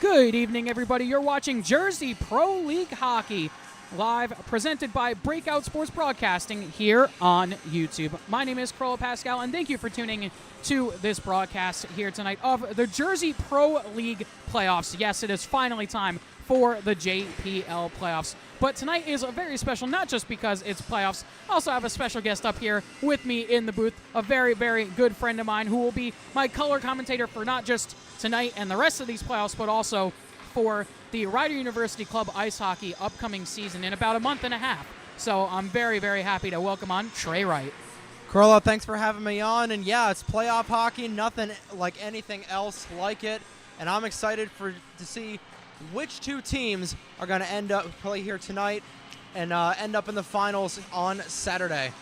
Good evening, everybody. You're watching Jersey Pro League Hockey, live presented by Breakout Sports Broadcasting here on YouTube. My name is Carlo Pascal, and thank you for tuning to this broadcast here tonight of the Jersey Pro League playoffs. Yes, it is finally time for the JPL playoffs. But tonight is very special, not just because it's playoffs. I also have a special guest up here with me in the booth, a very, very good friend of mine who will be my color commentator for not just tonight and the rest of these playoffs, but also for the Rider University Club Ice Hockey upcoming season in about a month and a half. So I'm very, very happy to welcome on Trey Wright. Carlo, thanks for having me on. And yeah, it's playoff hockey, nothing like anything else like it. And I'm excited to see which two teams are going to end up play here tonight and end up in the finals on Saturday.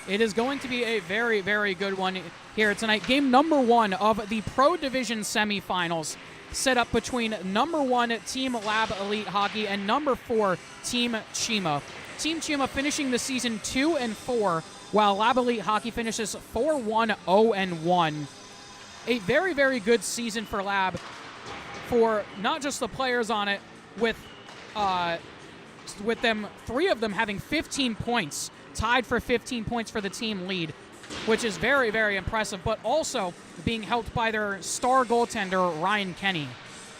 It is going to be a very, very good one here tonight. Game number one of the Pro Division semifinals, set up between number one Team Lab Elite Hockey and number 4 Team Cheema. Team Cheema finishing the season 2-4, while Lab Elite Hockey finishes 4-1, 0-1. A very, very good season for Lab, for not just the players on it, with them, 3 of them having 15 points, tied for 15 points for the team lead, which is very, very impressive, but also being helped by their star goaltender, Ryan Kenny.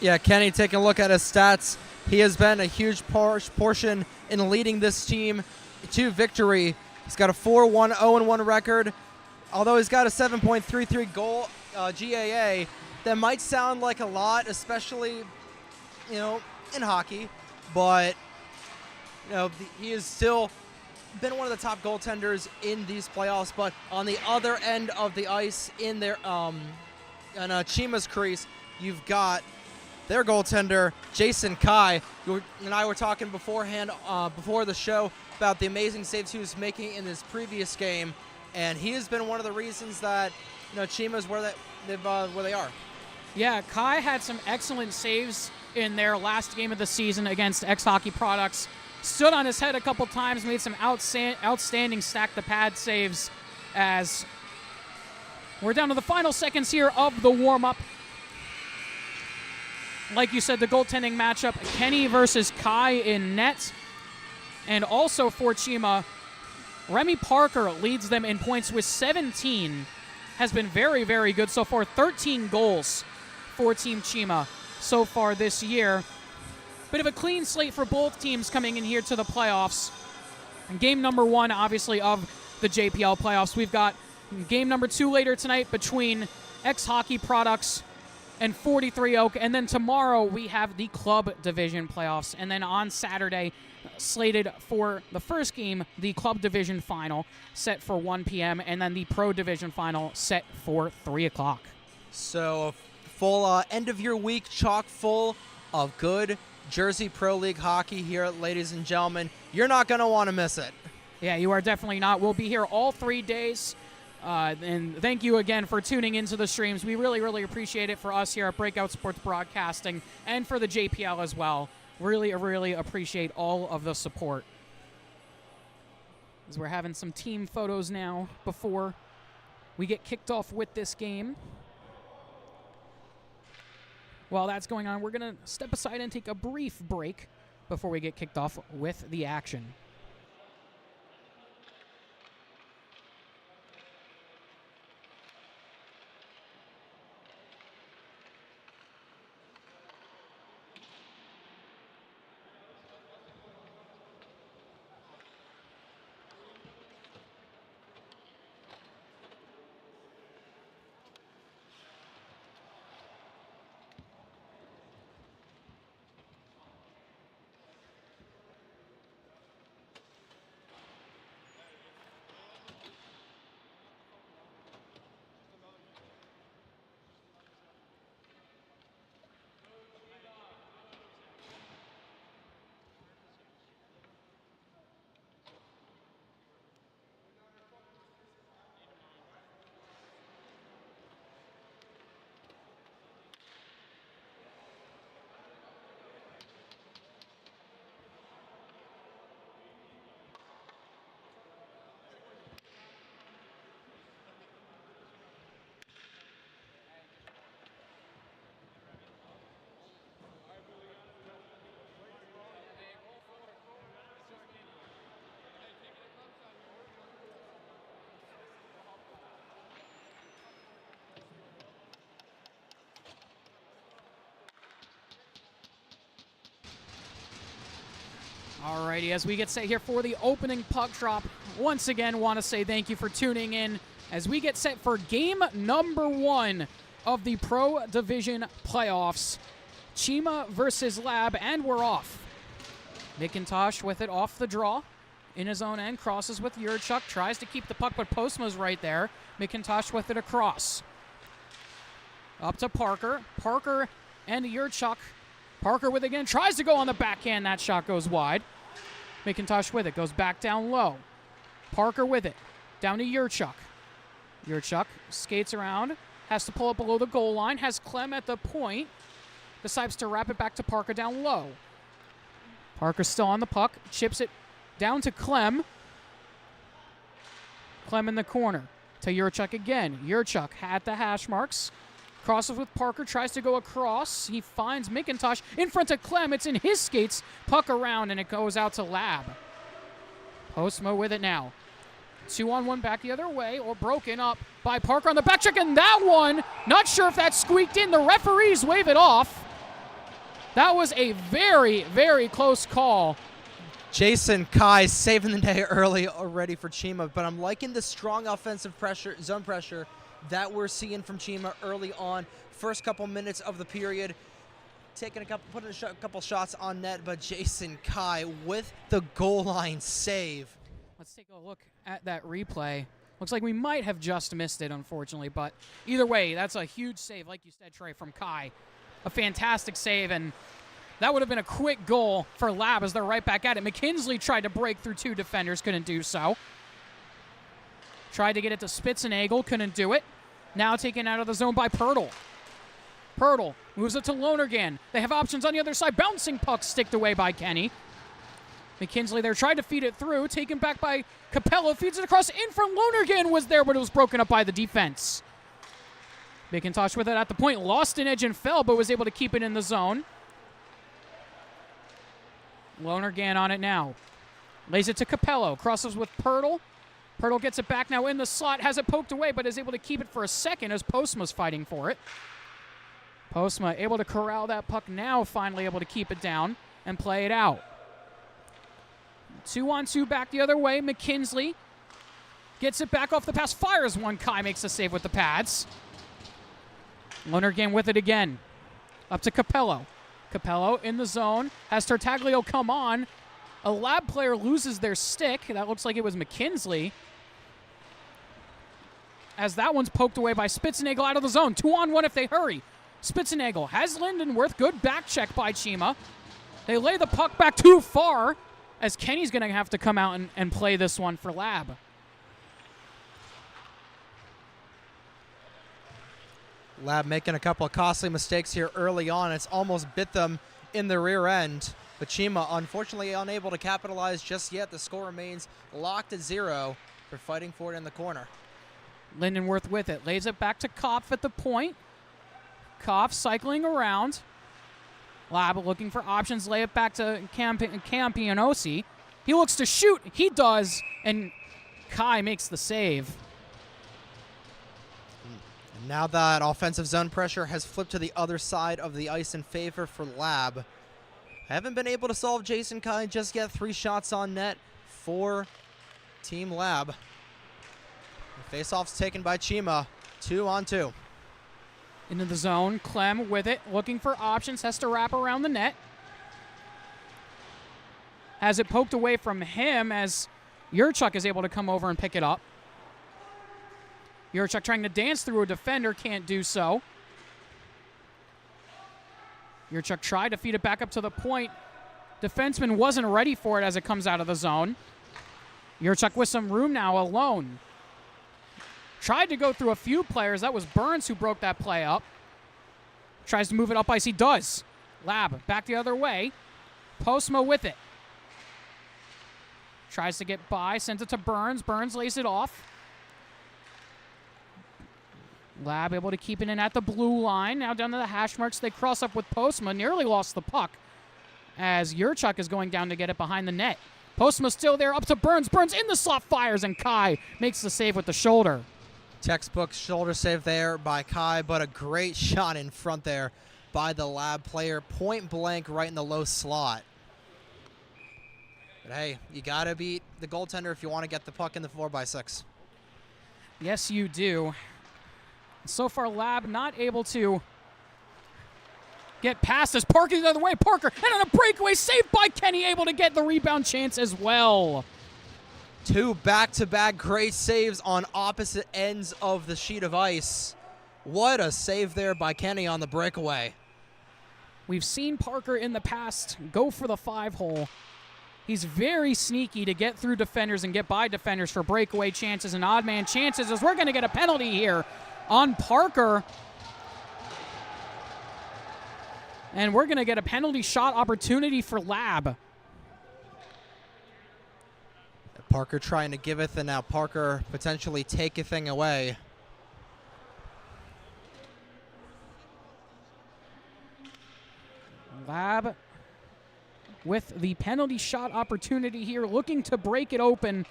Yeah, Kenny, taking a look at his stats, he has been a huge portion in leading this team to victory. He's got a 4-1, 0-1 record. Although he's got a 7.33 goal GAA, that might sound like a lot, especially, in hockey, but, he has still been one of the top goaltenders in these playoffs. But on the other end of the ice, in their Cheema's crease, you've got their goaltender, Jason Kai. You and I were talking beforehand, before the show, about the amazing saves he was making in this previous game, and he has been one of the reasons that Cheema's where they are. Yeah, Kai had some excellent saves in their last game of the season against X-Hockey Products. Stood on his head a couple times, made some outstanding stack-the-pad saves as we're down to the final seconds here of the warm-up. Like you said, the goaltending matchup, Kenny versus Kai in net. And also for Cheema, Remy Parker leads them in points with 17. Has been very, very good so far. 13 goals for Team Cheema so far this year. Bit of a clean slate for both teams coming in here to the playoffs. And game number one, obviously, of the JPL playoffs. We've got game number 2 later tonight between X-Hockey Products and 43 Oak. And then tomorrow we have the Club Division playoffs. And then on Saturday, slated for the first game, the Club Division final, set for 1 p.m. And then the Pro Division final set for 3 o'clock. So full end of your week, chock full of good Jersey Pro League hockey here, ladies and gentlemen. You're not going to want to miss it. Yeah, you are definitely not. We'll be here all 3 days. And thank you again for tuning into the streams. We really, really appreciate it for us here at Breakout Sports Broadcasting and for the JPL as well. Really, really appreciate all of the support. As we're having some team photos now before we get kicked off with this game. While that's going on, we're going to step aside and take a brief break before we get kicked off with the action. Alrighty, as we get set here for the opening puck drop, once again want to say thank you for tuning in as we get set for game number 1 of the Pro Division playoffs. Cheema versus Lab, and we're off. McIntosh with it off the draw. In his own end, crosses with Yurchuk, tries to keep the puck, but Postma's right there. McIntosh with it across. Up to Parker. Parker and Yurchuk. Parker with it again, tries to go on the backhand. That shot goes wide. McIntosh with it, goes back down low. Parker with it, down to Yurchuk. Yurchuk skates around, has to pull up below the goal line, has Clem at the point. Decides to wrap it back to Parker down low. Parker still on the puck, chips it down to Clem. Clem in the corner to Yurchuk again. Yurchuk at the hash marks. Crosses with Parker, tries to go across. He finds McIntosh in front of Clem. It's in his skates. Puck around, and it goes out to Lab. Postma with it now. 2-on-1 back the other way, or broken up by Parker on the back check, and that one, not sure if that squeaked in. The referees wave it off. That was a very, very close call. Jason Kai saving the day early already for Cheema, but I'm liking the strong offensive pressure, zone pressure that we're seeing from Cheema early on. First couple minutes of the period, putting a couple shots on net, but Jason Kai with the goal line save. Let's take a look at that replay. Looks like we might have just missed it, unfortunately, but either way, that's a huge save, like you said, Trey, from Kai. A fantastic save, and that would have been a quick goal for Lab as they're right back at it. McKinsley tried to break through 2 defenders, couldn't do so. Tried to get it to Spitzenagel, couldn't do it. Now taken out of the zone by Pirtle. Pirtle moves it to Lonergan. They have options on the other side. Bouncing puck sticked away by Kenny. McKinsley there tried to feed it through. Taken back by Capello. Feeds it across in from Lonergan. Was there, but it was broken up by the defense. McIntosh with it at the point. Lost an edge and fell, but was able to keep it in the zone. Lonergan on it now. Lays it to Capello. Crosses with Pirtle. Pirtle gets it back now in the slot, has it poked away, but is able to keep it for a second as Postma's fighting for it. Postma able to corral that puck now, finally able to keep it down and play it out. 2-on-2 back the other way. McKinsley gets it back off the pass, fires one. Kai makes the save with the pads. Lonergan with it again. Up to Capello. Capello in the zone, has Tartaglio come on. A Lab player loses their stick. That looks like it was McKinsley. As that one's poked away by Spitzenagel out of the zone. 2-on-1 if they hurry. Spitzenagel has Lindenworth. Good back check by Cheema. They lay the puck back too far as Kenny's going to have to come out and play this one for Lab. Lab making a couple of costly mistakes here early on. It's almost bit them in the rear end. But Cheema, unfortunately, unable to capitalize just yet. The score remains locked at 0. They're fighting for it in the corner. Lindenworth with it. Lays it back to Kopf at the point. Kopf cycling around. Lab looking for options. Lay it back to Campianosi. He looks to shoot. He does. And Kai makes the save. And now that offensive zone pressure has flipped to the other side of the ice in favor for Lab. Haven't been able to solve Jason Kai just yet. 3 shots on net for Team Lab. Face-off's taken by Cheema. 2-on-2. Into the zone. Clem with it. Looking for options. Has to wrap around the net. Has it poked away from him as Yurchuk is able to come over and pick it up. Yurchuk trying to dance through a defender. Can't do so. Yurchuk tried to feed it back up to the point. Defenseman wasn't ready for it as it comes out of the zone. Yurchuk with some room now, alone. Tried to go through a few players. That was Burns who broke that play up. Tries to move it up ice. He does. Lab back the other way. Postma with it. Tries to get by. Sends it to Burns. Burns lays it off. Lab able to keep it in at the blue line. Now down to the hash marks. They cross up with Postma. Nearly lost the puck as Yurchuk is going down to get it behind the net. Postma still there. Up to Burns. Burns in the slot, fires, and Kai makes the save with the shoulder. Textbook shoulder save there by Kai, but a great shot in front there by the Lab player. Point blank right in the low slot. But hey, you got to beat the goaltender if you want to get the puck in the 4x6. Yes, you do. So far, Lab not able to get past this. Parker the other way. Parker, and on a breakaway, saved by Kenny, able to get the rebound chance as well. 2 back-to-back great saves on opposite ends of the sheet of ice. What a save there by Kenny on the breakaway. We've seen Parker in the past go for the 5-hole. He's very sneaky to get through defenders and get by defenders for breakaway chances and odd man chances, as we're going to get a penalty here on Parker. And we're going to get a penalty shot opportunity for Lab. Parker trying to giveth, and now Parker potentially taketh thing away. Lab with the penalty shot opportunity here, looking to break it open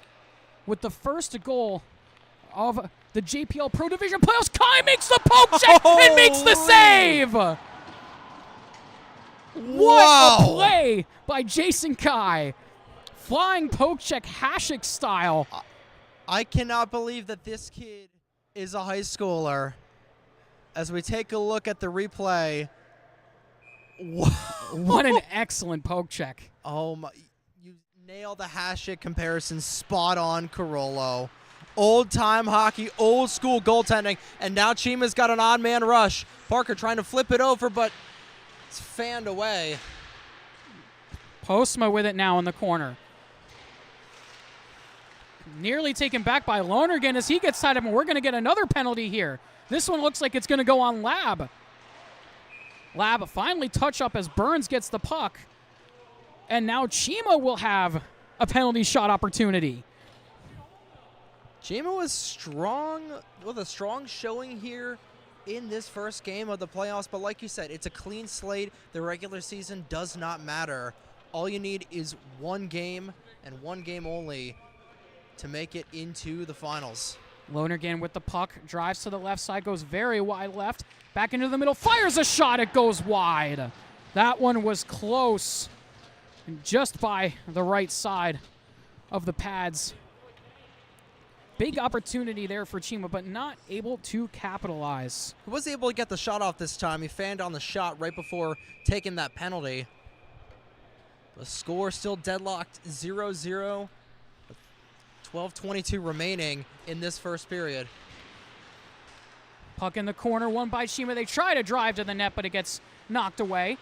with the first goal of the JPL Pro Division playoffs. Kai makes the poke check and makes the save! What a play by Jason Kai. Flying poke check, Hasek style. I cannot believe that this kid is a high schooler. As we take a look at the replay. What an excellent poke check. Oh my, you nailed the Hasek comparison spot on, Carollo. Old time hockey, old school goaltending, and now Cheema's got an odd man rush. Parker trying to flip it over, but it's fanned away. Postma with it now in the corner. Nearly taken back by Lonergan as he gets tied up, and we're going to get another penalty here. This one looks like it's going to go on Lab. Lab finally touch up as Burns gets the puck. And now Cheema will have a penalty shot opportunity. Cheema was strong, with a strong showing here in this first game of the playoffs. But like you said, it's a clean slate. The regular season does not matter. All you need is one game and one game only to make it into the finals. Lonergan with the puck, drives to the left side, goes very wide left, back into the middle, fires a shot, it goes wide. That one was close, just by the right side of the pads. Big opportunity there for Cheema, but not able to capitalize. He was able to get the shot off this time. He fanned on the shot right before taking that penalty. The score still deadlocked 0-0. 12:22 remaining in this first period. Puck in the corner, won by Cheema. They try to drive to the net, but it gets knocked away.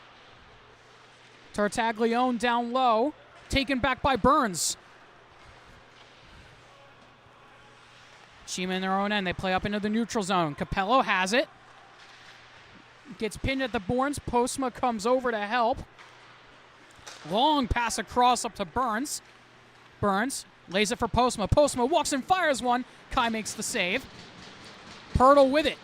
Tartaglione down low, taken back by Burns. Cheema in their own end. They play up into the neutral zone. Capello has it. Gets pinned at the boards. Postma comes over to help. Long pass across up to Burns. Burns lays it for Postma. Postma walks and fires one. Kai makes the save. Pirtle with it.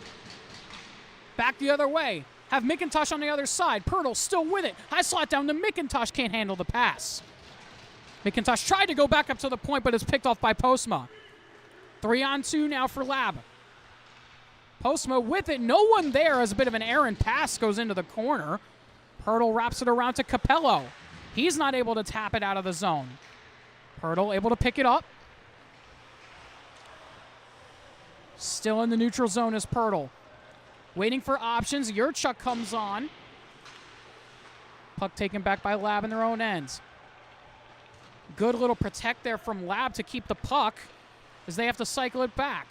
Back the other way. Have McIntosh on the other side. Pirtle still with it. High slot down to McIntosh. Can't handle the pass. McIntosh tried to go back up to the point, but it's picked off by Postma. 3-on-2 now for Lab. Postma with it. No one there as a bit of an errant pass goes into the corner. Pirtle wraps it around to Capello. He's not able to tap it out of the zone. Pirtle able to pick it up. Still in the neutral zone is Pirtle. Waiting for options. Yurchuk comes on. Puck taken back by Lab in their own ends. Good little protect there from Lab to keep the puck as they have to cycle it back.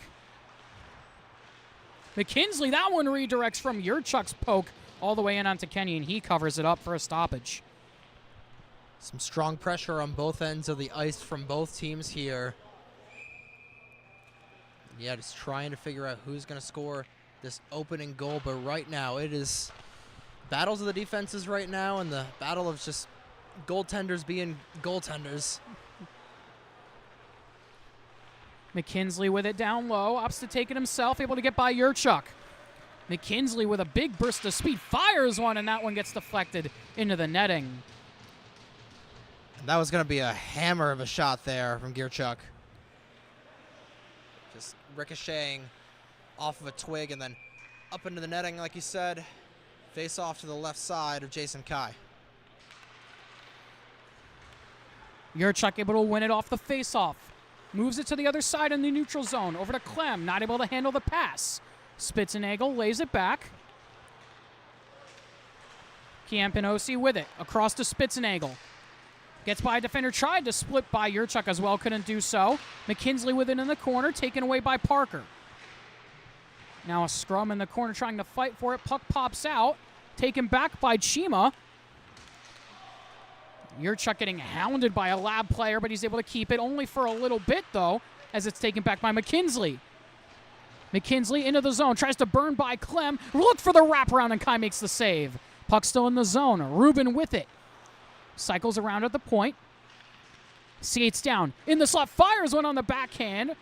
McKinsley, that one redirects from Yurchuk's poke all the way in onto Kenny, and he covers it up for a stoppage. Some strong pressure on both ends of the ice from both teams here. Yeah, just trying to figure out who's going to score this opening goal. But right now, it is battles of the defenses right now, and the battle of just goaltenders being goaltenders. McKinsley with it down low, opts to take it himself, able to get by Yurchuk. McKinsley with a big burst of speed, fires one, and that one gets deflected into the netting. And that was going to be a hammer of a shot there from Yurchuk. Just ricocheting off of a twig and then up into the netting, like you said. Face off to the left side of Jason Kai. Yurchuk able to win it off the face-off. Moves it to the other side in the neutral zone. Over to Clem, not able to handle the pass. Spitzenagel lays it back. Campinosi with it, across to Spitzenagel. Gets by a defender, tried to split by Yurchuk as well, couldn't do so. McKinsley with it in the corner, taken away by Parker. Now a scrum in the corner trying to fight for it. Puck pops out, taken back by Cheema. Yurchuk getting hounded by a Lab player, but he's able to keep it only for a little bit, though, as it's taken back by McKinsley. McKinsley into the zone, tries to burn by Clem. Look for the wraparound, and Kai makes the save. Puck still in the zone. Rubin with it. Cycles around at the point. Skates down. In the slot, fires one on the backhand.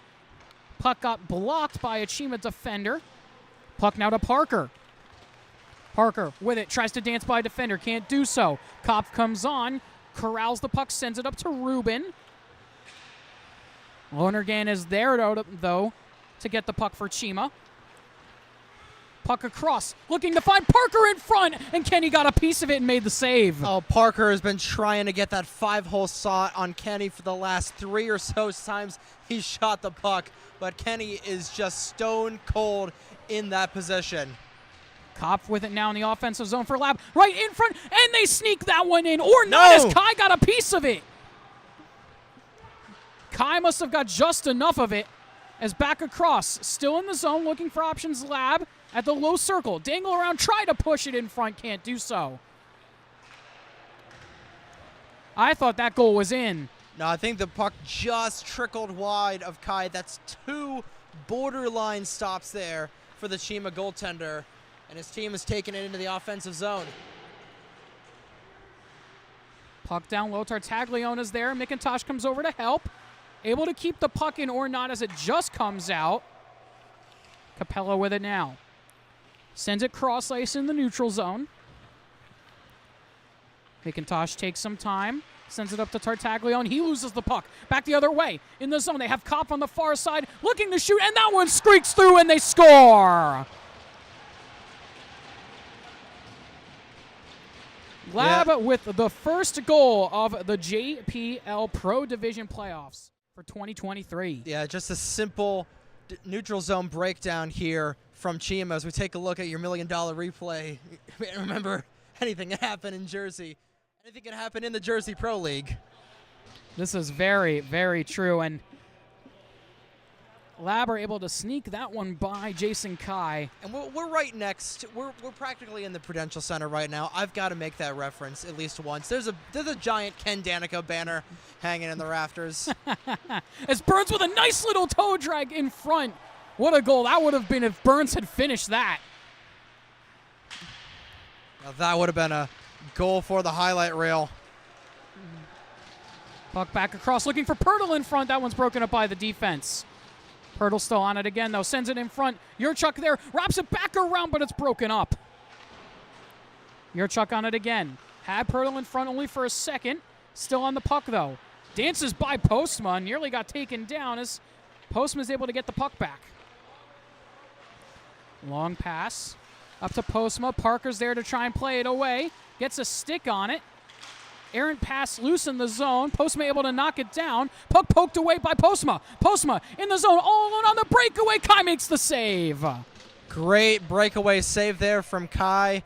Puck got blocked by a Cheema defender. Puck now to Parker. Parker with it, tries to dance by a defender, can't do so. Kopf comes on, corrals the puck, sends it up to Rubin. Lonergan is there, though, to get the puck for Cheema. Puck across, looking to find Parker in front, and Kenny got a piece of it and made the save. Oh, Parker has been trying to get that 5-hole shot on Kenny for the last 3 or so times he shot the puck, but Kenny is just stone cold in that position. Kopf with it now in the offensive zone for Lab. Right in front, and they sneak that one in. Or not, as Kai got a piece of it. Kai must have got just enough of it as back across. Still in the zone, looking for options. Lab at the low circle. Dangle around, try to push it in front, can't do so. I thought that goal was in. No, I think the puck just trickled wide of Kai. That's 2 borderline stops there for the Cheema goaltender. And his team has taken it into the offensive zone. Puck down low. Tartaglione's there. McIntosh comes over to help. Able to keep the puck in or not as it just comes out. Capella with it now. Sends it cross ice in the neutral zone. McIntosh takes some time. Sends it up to Tartaglione. He loses the puck. Back the other way. In the zone, they have Kopf on the far side looking to shoot, and that one streaks through, and they score. Lab with the first goal of the JPL Pro Division playoffs for 2023. Yeah, just a simple neutral zone breakdown here from Cheema as we take a look at your $1 million replay. Remember, anything can happen in Jersey. Anything can happen in the Jersey Pro League. This is very, very true. And Lab are able to sneak that one by Jason Kai. And we're right next. We're practically in the Prudential Center right now. I've got to make that reference at least once. There's a giant Ken Danica banner hanging in the rafters. As Burns with a nice little toe drag in front. What a goal that would have been if Burns had finished that. Now that would have been a goal for the highlight reel. Puck back across, looking for Pirtle in front. That one's broken up by the defense. Pirtle still on it again, though. Sends it in front. Yurchuk there. Wraps it back around, but it's broken up. Yurchuk on it again. Had Pirtle in front only for a second. Still on the puck, though. Dances by Postma. Nearly got taken down as Postma is able to get the puck back. Long pass. Up to Postma. Parker's there to try and play it away. Gets a stick on it. Errant pass loose in the zone. Postma able to knock it down. Puck poked away by Postma. Postma in the zone, all alone on the breakaway. Kai makes the save. Great breakaway save there from Kai.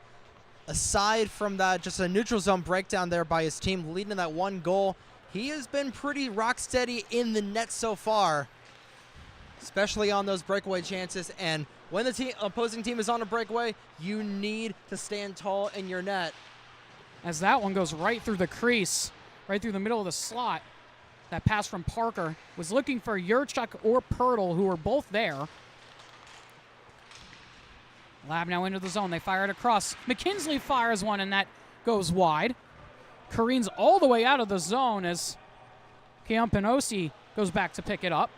Aside from that, just a neutral zone breakdown there by his team, leading to that one goal. He has been pretty rock steady in the net so far, especially on those breakaway chances. And when the opposing team is on a breakaway, you need to stand tall in your net. As that one goes right through the crease, right through the middle of the slot. That pass from Parker was looking for Yurchuk or Pirtle, who were both there. Lab now into the zone. They fire it across. McKinsley fires one, and that goes wide. Careens all the way out of the zone as Campinosi goes back to pick it up.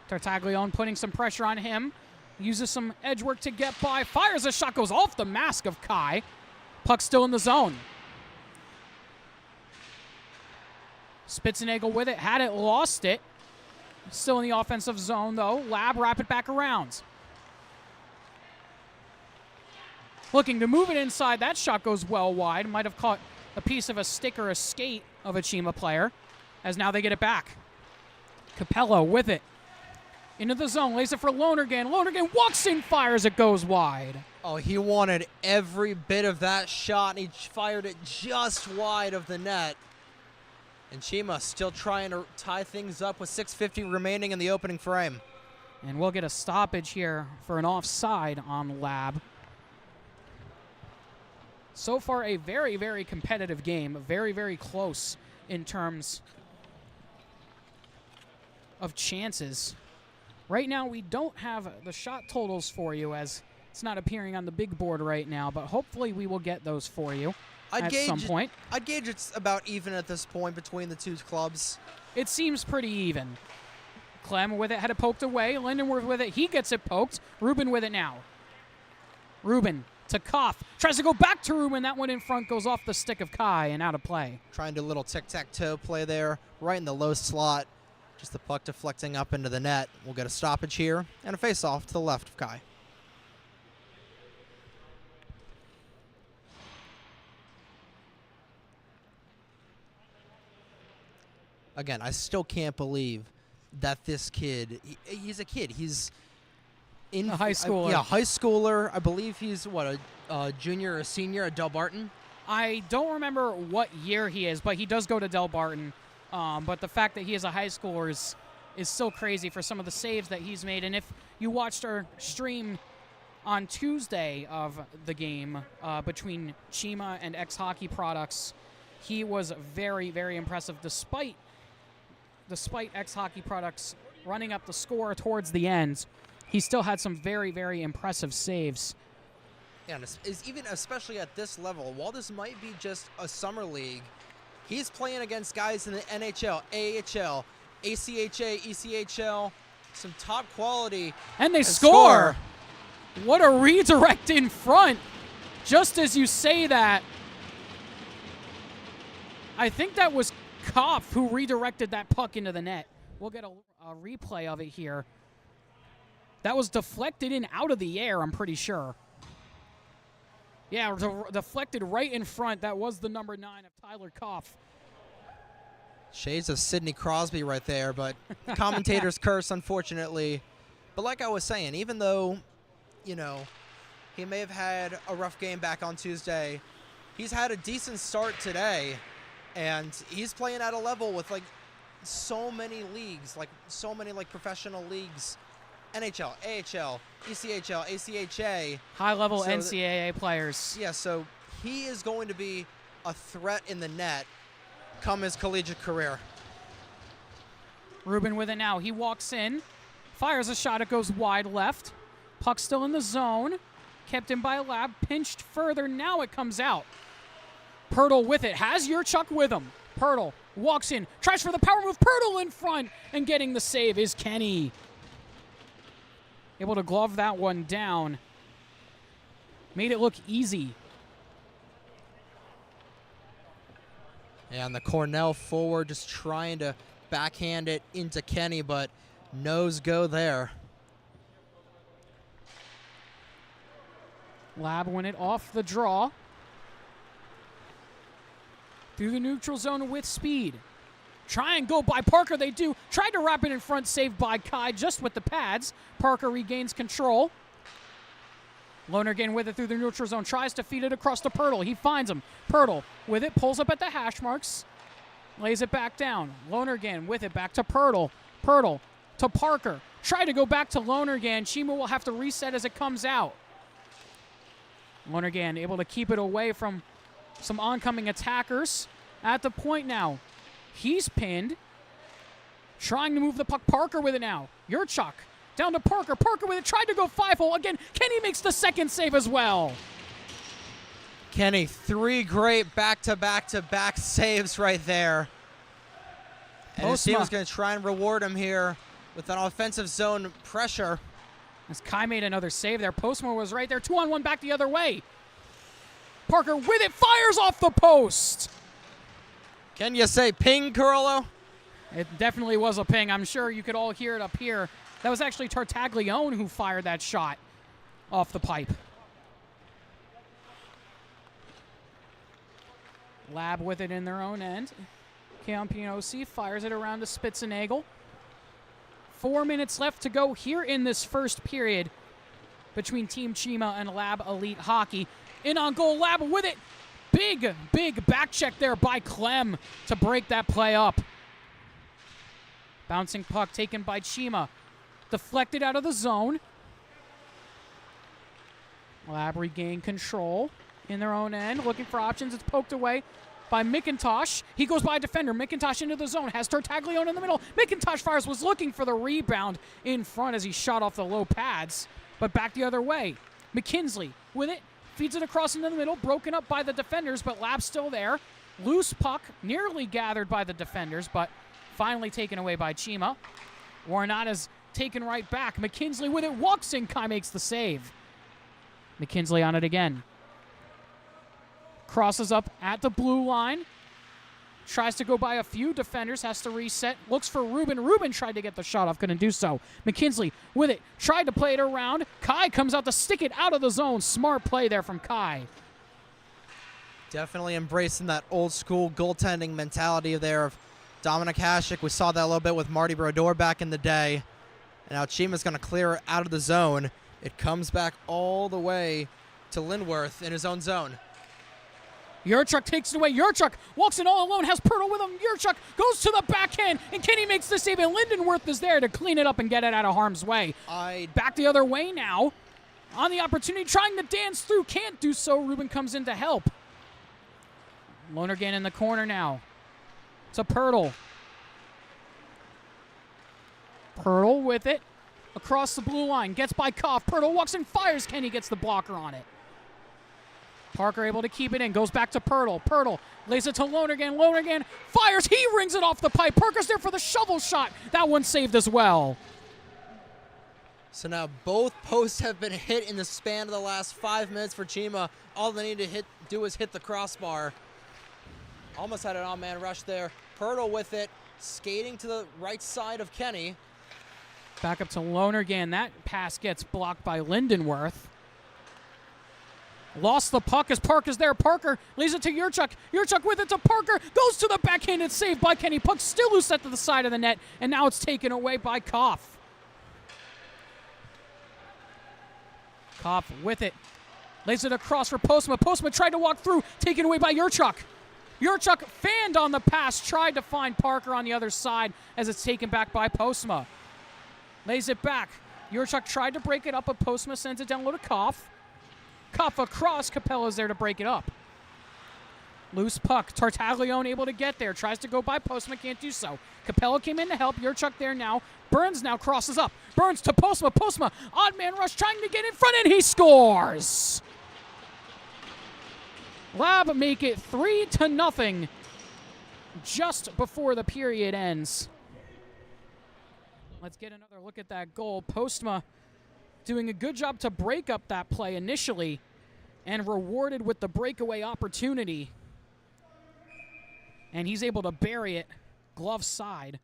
Tartaglione putting some pressure on him. Uses some edge work to get by. Fires a shot, goes off the mask of Kai. Puck still in the zone. Spitzenagel with it. Had it, lost it. Still in the offensive zone, though. Lab wrap it back around. Looking to move it inside. That shot goes well wide. Might have caught a piece of a stick or a skate of a Cheema player, as now they get it back. Capello with it. Into the zone, lays it for Lonergan. Lonergan walks in, fires, it goes wide. Oh, he wanted every bit of that shot, and he fired it just wide of the net. And Cheema still trying to tie things up with 6:50 remaining in the opening frame. And we'll get a stoppage here for an offside on Lab. So far, a very, very competitive game. Very, very close in terms of chances. Right now, we don't have the shot totals for you, as it's not appearing on the big board right now, but hopefully we will get those for you at some point. I'd gauge it's about even at this point between the two clubs. It seems pretty even. Clem with it, had it poked away. Lindenworth with it, he gets it poked. Ruben with it now. Ruben to Koff. Tries to go back to Ruben. That one in front goes off the stick of Kai and out of play. Trying to do a little tic-tac-toe play there, right in the low slot. Just the puck deflecting up into the net. We'll get a stoppage here and a face-off to the left of Kai. Again, I still can't believe that this kid, he's a kid. He's in a high schooler. Yeah, high schooler. I believe he's, what, a junior or a senior at Del Barton? I don't remember what year he is, but he does go to Del Barton. But the fact that he is a high schooler is so crazy for some of the saves that he's made. And if you watched our stream on Tuesday of the game between Cheema and X-Hockey Products, he was very, very impressive despite X-Hockey Products running up the score towards the end. He still had some very, very impressive saves. Yeah, and even especially at this level, while this might be just a summer league, he's playing against guys in the NHL, AHL, ACHA, ECHL, some top quality. And they score! What a redirect in front. Just as you say that, I think that was Kopf who redirected that puck into the net. We'll get a replay of it here. That was deflected in out of the air, I'm pretty sure. Yeah, deflected right in front. That was the number 9 of Tyler Kopf. Shades of Sidney Crosby right there, but commentator's curse, unfortunately. But like I was saying, even though, you know, he may have had a rough game back on Tuesday, he's had a decent start today, and he's playing at a level with, like, so many leagues, like, so many, like, professional leagues. NHL, AHL, ECHL, ACHA. High-level NCAA players. Yeah, so he is going to be a threat in the net come his collegiate career. Ruben with it now. He walks in, fires a shot. It goes wide left. Puck still in the zone. Kept in by Lab. Pinched further. Now it comes out. Pirtle with it. Has Yurchuk with him. Pirtle walks in. Tries for the power move. Pirtle in front. And getting the save is Kenny. Able to glove that one down. Made it look easy. And the Cornell forward just trying to backhand it into Kenny, but no's go there. Lab win it off the draw. Through the neutral zone with speed. Try and go by Parker, they do. Tried to wrap it in front, saved by Kai just with the pads. Parker regains control. Lonergan with it through the neutral zone. Tries to feed it across to Pirtle. He finds him. Pirtle with it, pulls up at the hash marks. Lays it back down. Lonergan with it back to Pirtle. Pirtle to Parker. Try to go back to Lonergan. Cheema will have to reset as it comes out. Lonergan able to keep it away from some oncoming attackers. At the point now. He's pinned. Trying to move the puck. Parker with it now. Yurchuk down to Parker. Parker with it. Tried to go 5-hole. Again, Kenny makes the second save as well. Kenny, 3 great back-to-back-to-back saves right there. And his team is going to try and reward him here with an offensive zone pressure. As Kai made another save there. Postma was right there. 2-on-1 back the other way. Parker with it. Fires off the post. Can you say ping, Carollo? It definitely was a ping. I'm sure you could all hear it up here. That was actually Tartaglione who fired that shot off the pipe. Lab with it in their own end. Campiosi fires it around to Spitzenagel. 4 minutes left to go here in this first period between Team Cheema and Lab Elite Hockey. In on goal, Lab with it. Big back check there by Clem to break that play up. Bouncing puck taken by Cheema. Deflected out of the zone. Lab regain control in their own end. Looking for options. It's poked away by McIntosh. He goes by a defender. McIntosh into the zone. Has Tartaglione in the middle. McIntosh fires. Was looking for the rebound in front as he shot off the low pads. But back the other way. McKinsley with it. Feeds it across into the middle. Broken up by the defenders, but Lab's still there. Loose puck. Nearly gathered by the defenders, but finally taken away by Cheema. Warnat is taken right back. McKinsley with it. Walks in. Kai makes the save. McKinsley on it again. Crosses up at the blue line. Tries to go by a few defenders. Has to reset. Looks for Ruben. Ruben tried to get the shot off. Couldn't do so. McKinsley with it. Tried to play it around. Kai comes out to stick it out of the zone. Smart play there from Kai. Definitely embracing that old school goaltending mentality there of Dominic Hasek. We saw that a little bit with Marty Brodeur back in the day. And now Cheema's going to clear it out of the zone. It comes back all the way to Lindworth in his own zone. Yurchuk takes it away. Yurchuk walks in all alone, has Pirtle with him. Yurchuk goes to the backhand, and Kenny makes the save, and Lindenworth is there to clean it up and get it out of harm's way. Back the other way now. On the opportunity, trying to dance through. Can't do so. Ruben comes in to help. Lonergan in the corner now. To Pirtle. Pirtle with it. Across the blue line. Gets by Koff. Pirtle walks and fires. Kenny gets the blocker on it. Parker able to keep it in. Goes back to Pirtle. Pirtle lays it to Lonergan. Lonergan fires. He rings it off the pipe. Parker's there for the shovel shot. That one saved as well. So now both posts have been hit in the span of the last 5 minutes for Cheema. All they need to do is hit the crossbar. Almost had an on-man rush there. Pirtle with it. Skating to the right side of Kenny. Back up to Lonergan. That pass gets blocked by Lindenworth. Lost the puck as Parker's there. Parker lays it to Yurchuk. Yurchuk with it to Parker. Goes to the backhand. It's saved by Kenny. Puck still loose set to the side of the net. And now it's taken away by Koff. Koff with it. Lays it across for Postma. Postma tried to walk through. Taken away by Yurchuk. Yurchuk fanned on the pass. Tried to find Parker on the other side as it's taken back by Postma. Lays it back. Yurchuk tried to break it up, but Postma sends it down low to Koff. Koff across. Capella's there to break it up. Loose puck. Tartaglione able to get there. Tries to go by Postma. Can't do so. Capella came in to help. Yurchuk there now. Burns now crosses up. Burns to Postma. Postma. Odd man rush trying to get in front, and he scores. Lab make it 3-0 just before the period ends. Let's get another look at that goal. Postma doing a good job to break up that play initially and rewarded with the breakaway opportunity. And he's able to bury it glove side.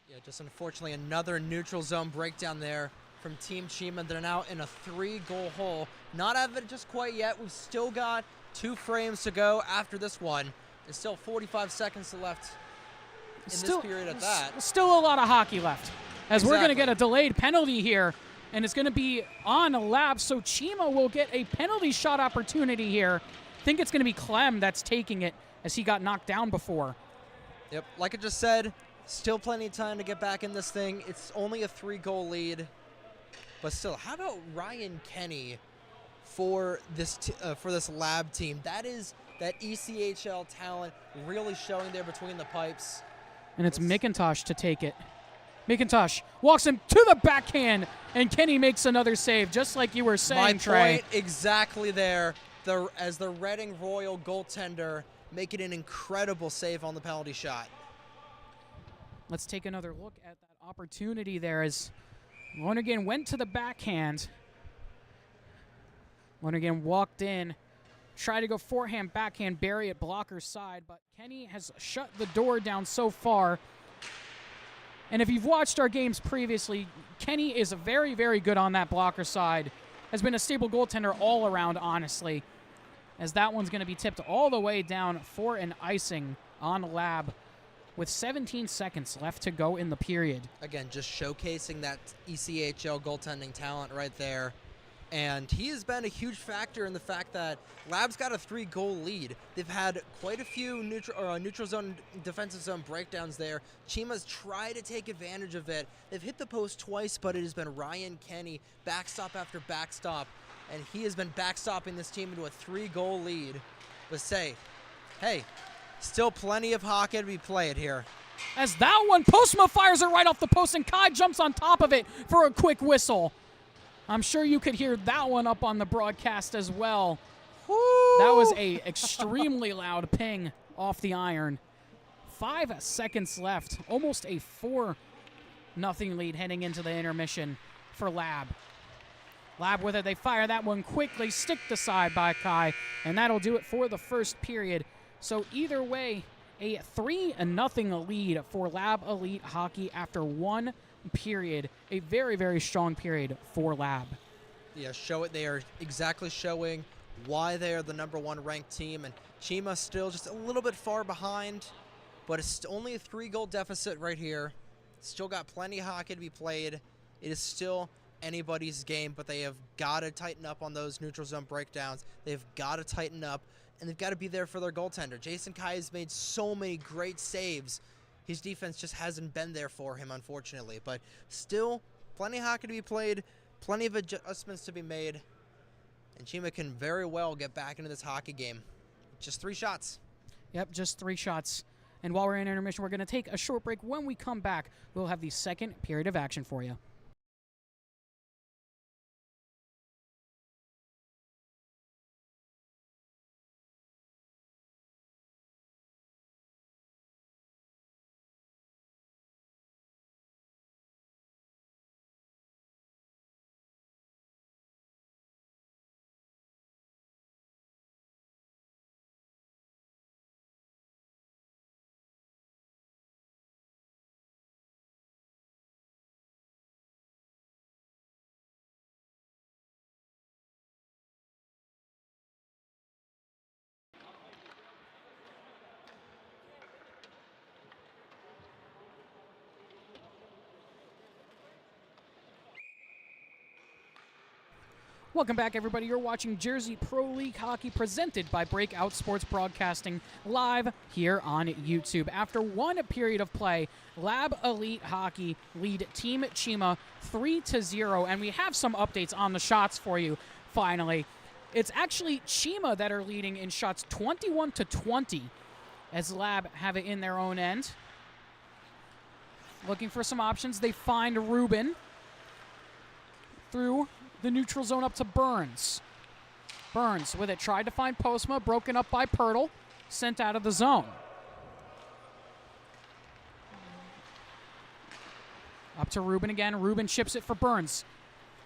Yeah, just unfortunately another neutral zone breakdown there from Team Cheema. They're now in a 3-goal hole. Not out of it just quite yet. We've still got 2 frames to go after this one. There's still 45 seconds left in this period at that. Still a lot of hockey left. As we're going to get a delayed penalty here. And it's going to be on a Lab, so Cheema will get a penalty shot opportunity here. I think it's going to be Clem that's taking it as he got knocked down before. Yep, like I just said, still plenty of time to get back in this thing. It's only a 3-goal lead. But still, how about Ryan Kenny for this Lab team? That is that ECHL talent really showing there between the pipes. And it's McIntosh to take it. McIntosh walks him to the backhand, and Kenny makes another save, just like you were saying, Trey. My point exactly there. As the Reading Royal goaltender, making an incredible save on the penalty shot. Let's take another look at that opportunity there as Lonergan went to the backhand. Lonergan walked in, tried to go forehand, backhand, bury it blocker side, but Kenny has shut the door down so far. And if you've watched our games previously, Kenny is very, very good on that blocker side. Has been a stable goaltender all around, honestly. as that one's going to be tipped all the way down for an icing on Lab with 17 seconds left to go in the period. Again, just showcasing that ECHL goaltending talent right there. And he has been a huge factor in the fact that Lab's got a 3-goal lead. They've had quite a few neutral zone, defensive zone breakdowns there. Cheema's tried to take advantage of it. They've hit the post twice, but it has been Ryan Kenny, backstop after backstop. And he has been backstopping this team into a 3-goal lead. But hey, still plenty of hockey to be played here. As that one, Postma fires it right off the post, and Kai jumps on top of it for a quick whistle. I'm sure you could hear that one up on the broadcast as well. Woo! That was a extremely loud ping off the iron. 5 seconds left. Almost a 4-0 lead heading into the intermission for Lab. Lab with it. They fire that one quickly, sticked aside by Kai, and that'll do it for the first period. So either way, a 3-0 lead for Lab Elite Hockey after one period. A very, very strong period for Lab. Yeah, they are exactly showing why they are the #1 ranked team, and Cheema still just a little bit far behind, but it's only a 3-goal deficit right here. Still got plenty of hockey to be played. It is still anybody's game, but they have got to tighten up on those neutral zone breakdowns. They've got to tighten up, and they've got to be there for their goaltender. Jason Kai has made so many great saves. His defense just hasn't been there for him, unfortunately. But still, plenty of hockey to be played, plenty of adjustments to be made, and Cheema can very well get back into this hockey game. Just 3 shots. Yep, just 3 shots. And while we're in intermission, we're going to take a short break. When we come back, we'll have the second period of action for you. Welcome back, everybody. You're watching Jersey Pro League Hockey presented by Breakout Sports Broadcasting live here on YouTube. After one period of play, Lab Elite Hockey lead Team Cheema 3-0, and we have some updates on the shots for you, finally. It's actually Cheema that are leading in shots 21-20, as Lab have it in their own end. Looking for some options. They find Ruben through the neutral zone up to Burns. Burns with it, tried to find Postma, broken up by Pirtle, sent out of the zone. Up to Ruben again. Ruben chips it for Burns.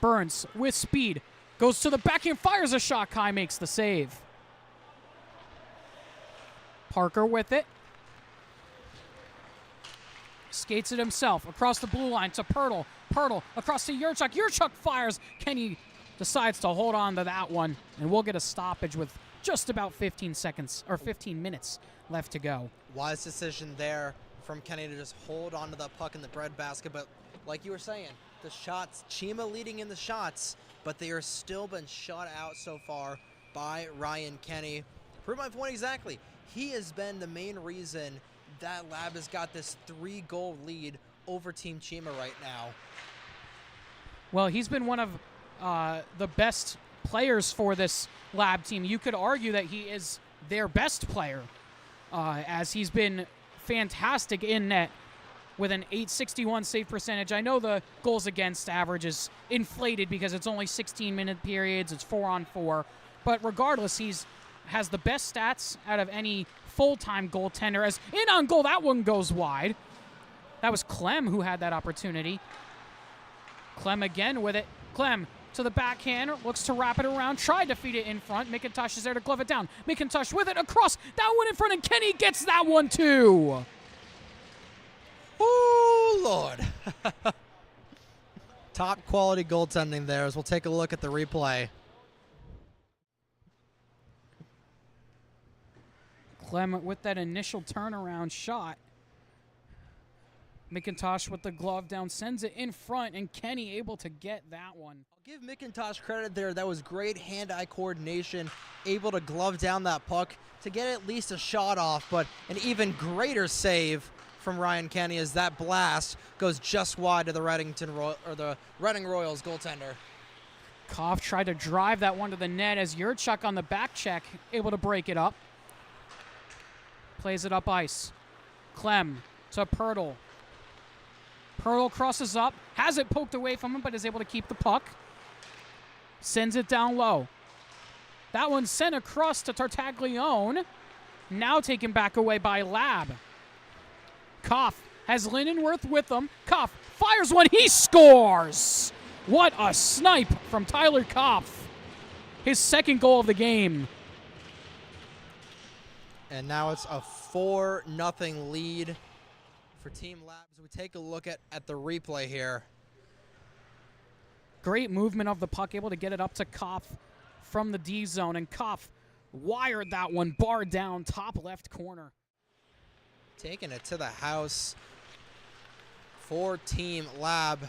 Burns with speed, goes to the backhand, fires a shot. Kai makes the save. Parker with it. Skates it himself across the blue line to Pirtle. Pirtle across to Yurchuk. Yurchuk fires. Kenny decides to hold on to that one, and we'll get a stoppage with just about 15 seconds or 15 minutes left to go. Wise decision there from Kenny to just hold on to the puck in the breadbasket. But like you were saying, the shots, Cheema leading in the shots, but they are still been shut out so far by Ryan Kenny. Prove my point exactly. He has been the main reason that Lab has got this 3-goal lead over Team Cheema right now. Well, he's been one of the best players for this Lab team. You could argue that he is their best player, as he's been fantastic in net with an .861 save percentage. I know the goals against average is inflated because it's only 16-minute periods. It's 4-on-4. But regardless, has the best stats out of any full-time goaltender. As in on goal, that one goes wide. That was Clem who had that opportunity. Clem again with it. Clem to the backhand, looks to wrap it around, tried to feed it in front. McIntosh is there to glove it down. McIntosh with it across, that one in front, and Kenny gets that one too. Oh, Lord. Top quality goaltending there as we'll take a look at the replay. Clem with that initial turnaround shot. McIntosh with the glove down, sends it in front, and Kenny able to get that one. I'll give McIntosh credit there. That was great hand-eye coordination, able to glove down that puck to get at least a shot off, but an even greater save from Ryan Kenny as that blast goes just wide to the the Reading Royals goaltender. Koff tried to drive that one to the net as Yurchuk on the back check, able to break it up. Plays it up ice. Clem to Pirtle. Pirtle crosses up, has it poked away from him, but is able to keep the puck. Sends it down low. That one's sent across to Tartaglione. Now taken back away by Lab. Koff has Lindenworth with him. Koff fires one. He scores! What a snipe from Tyler Koff. His second goal of the game. And now it's a 4-0 lead for Team Labs. We take a look at the replay here. Great movement of the puck, able to get it up to Koff from the D zone, and Koff wired that one, bar down, top left corner. Taking it to the house for Team Lab.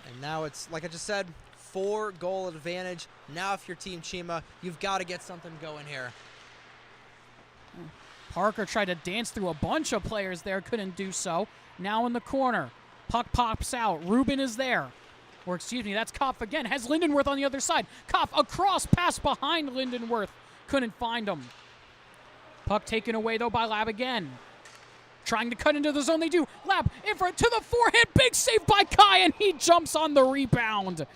And now it's, like I just said, 4-goal advantage. Now if you're Team Cheema, you've got to get something going here. Parker tried to dance through a bunch of players there, couldn't do so. Now in the corner, puck pops out. Rubin is there. Or excuse me, that's Koff again. Has Lindenworth on the other side. Koff across, pass behind Lindenworth. Couldn't find him. Puck taken away though by Lab again. Trying to cut into the zone, they do. Lab in front to the forehand, big save by Kai, and he jumps on the rebound.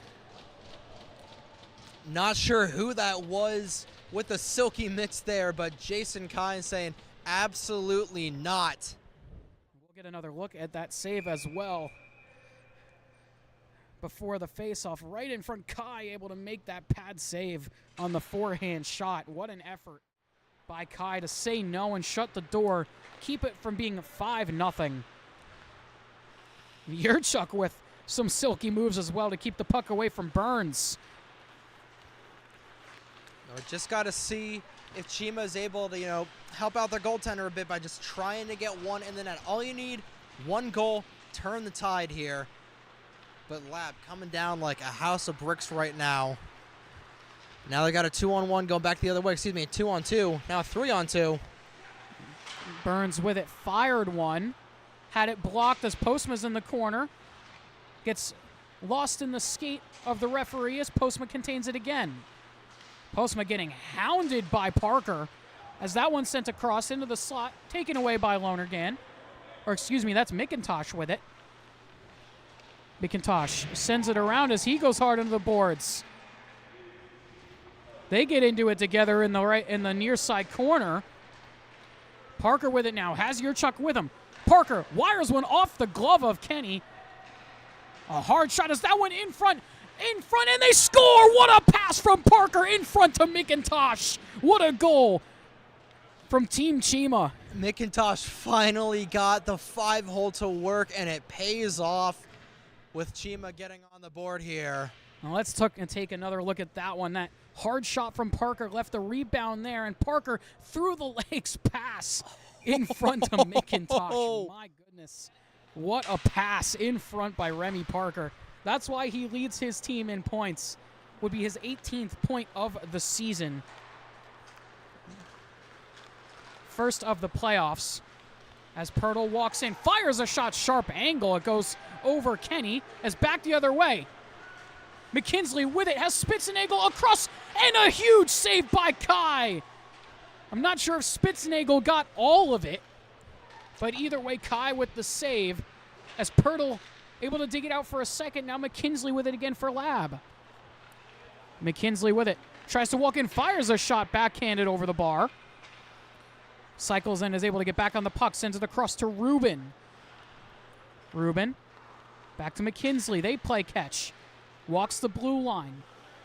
Not sure who that was with the silky mix there, but Jason Kai saying absolutely not. We'll get another look at that save as well. Before the face-off, right in front, Kai able to make that pad save on the forehand shot. What an effort by Kai to say no and shut the door, keep it from being 5-0. Yurchuk with some silky moves as well to keep the puck away from Burns. We just got to see if Cheema is able to, help out their goaltender a bit by just trying to get one in the net. All you need, one goal, turn the tide here. But Lab coming down like a house of bricks right now. Now they got a 2-on-1 going back the other way. Excuse me, 2-on-2. Now 3-on-2. Burns with it, fired one. Had it blocked as Postma's in the corner. Gets lost in the skate of the referee as Postma contains it again. Postma getting hounded by Parker as that one sent across into the slot, taken away by Lonergan. Or excuse me, that's McIntosh with it. McIntosh sends it around as he goes hard into the boards. They get into it together in the near side corner. Parker with it now, has Yurchuk with him. Parker wires one off the glove of Kenny. A hard shot as that one in front, and they score! What a pass from Parker in front to McIntosh. What a goal from Team Cheema. McIntosh finally got the 5-hole to work, and it pays off with Cheema getting on the board here. Now let's take another look at that one. That hard shot from Parker left the rebound there, and Parker through the legs pass in front of McIntosh. My goodness. What a pass in front by Remy Parker. That's why he leads his team in points. Would be his 18th point of the season. First of the playoffs. As Pirtle walks in, fires a shot, sharp angle. It goes over Kenny, as back the other way. McKinsley with it, has Spitzenagel across, and a huge save by Kai. I'm not sure if Spitzenagel got all of it, but either way, Kai with the save, as Pirtle able to dig it out for a second. Now McKinsley with it again for Lab. McKinsley with it, tries to walk in, fires a shot, backhanded over the bar. Cycles in, is able to get back on the puck, sends it across to Rubin. Rubin, back to McKinsley. They play catch. Walks the blue line.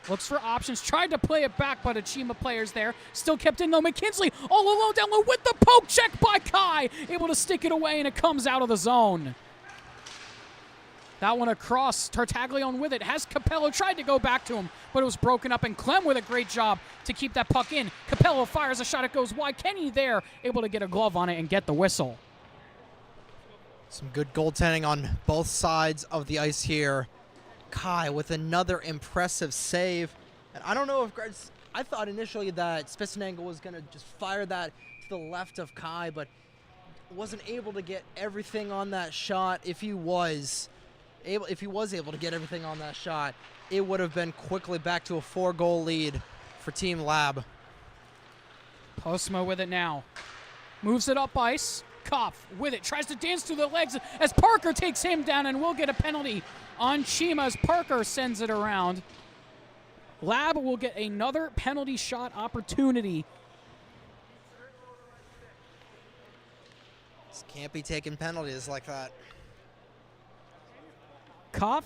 Looks for options. Tried to play it back, but a Cheema player's there. Still kept in, though. McKinsley all alone down low with the poke check by Kai. Able to stick it away, and it comes out of the zone. That one across. Tartaglione with it. Has Capello tried to go back to him, but it was broken up. And Clem with a great job to keep that puck in. Capello fires a shot. It goes wide. Kenny there, able to get a glove on it and get the whistle. Some good goaltending on both sides of the ice here. Kai with another impressive save. And I don't know if I thought initially that Spitzenagel was going to just fire that to the left of Kai, but wasn't able to get everything on that shot. If he was able to get everything on that shot, it would have been quickly back to a 4-goal lead for Team Lab. Postma with it now. Moves it up ice. Kopf with it. Tries to dance through the legs as Parker takes him down and will get a penalty on Cheema as Parker sends it around. Lab will get another penalty shot opportunity. Just can't be taking penalties like that. Kopf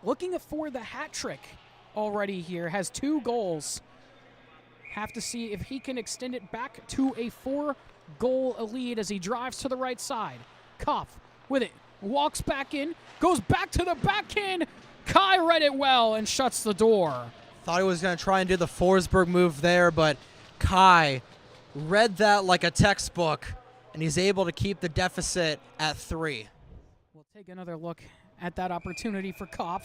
looking for the hat trick already here. Has 2 goals. Have to see if he can extend it back to a 4-goal lead as he drives to the right side. Kopf with it. Walks back in. Goes back to the backhand. Kai read it well and shuts the door. Thought he was going to try and do the Forsberg move there, but Kai read that like a textbook, and he's able to keep the deficit at 3. We'll take another look at that opportunity for Kopf.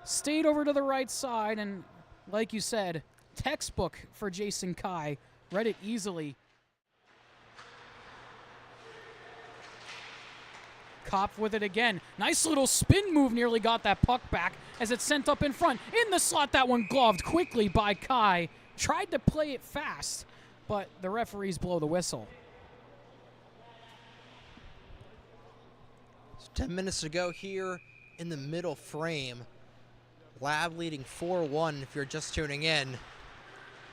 Stayed over to the right side, and like you said, textbook for Jason Kai. Read it easily. Kopf with it again. Nice little spin move, nearly got that puck back as it's sent up in front. In the slot, that one gloved quickly by Kai. Tried to play it fast, but the referees blow the whistle. 10 minutes to go here in the middle frame. Lab leading 4-1 if you're just tuning in.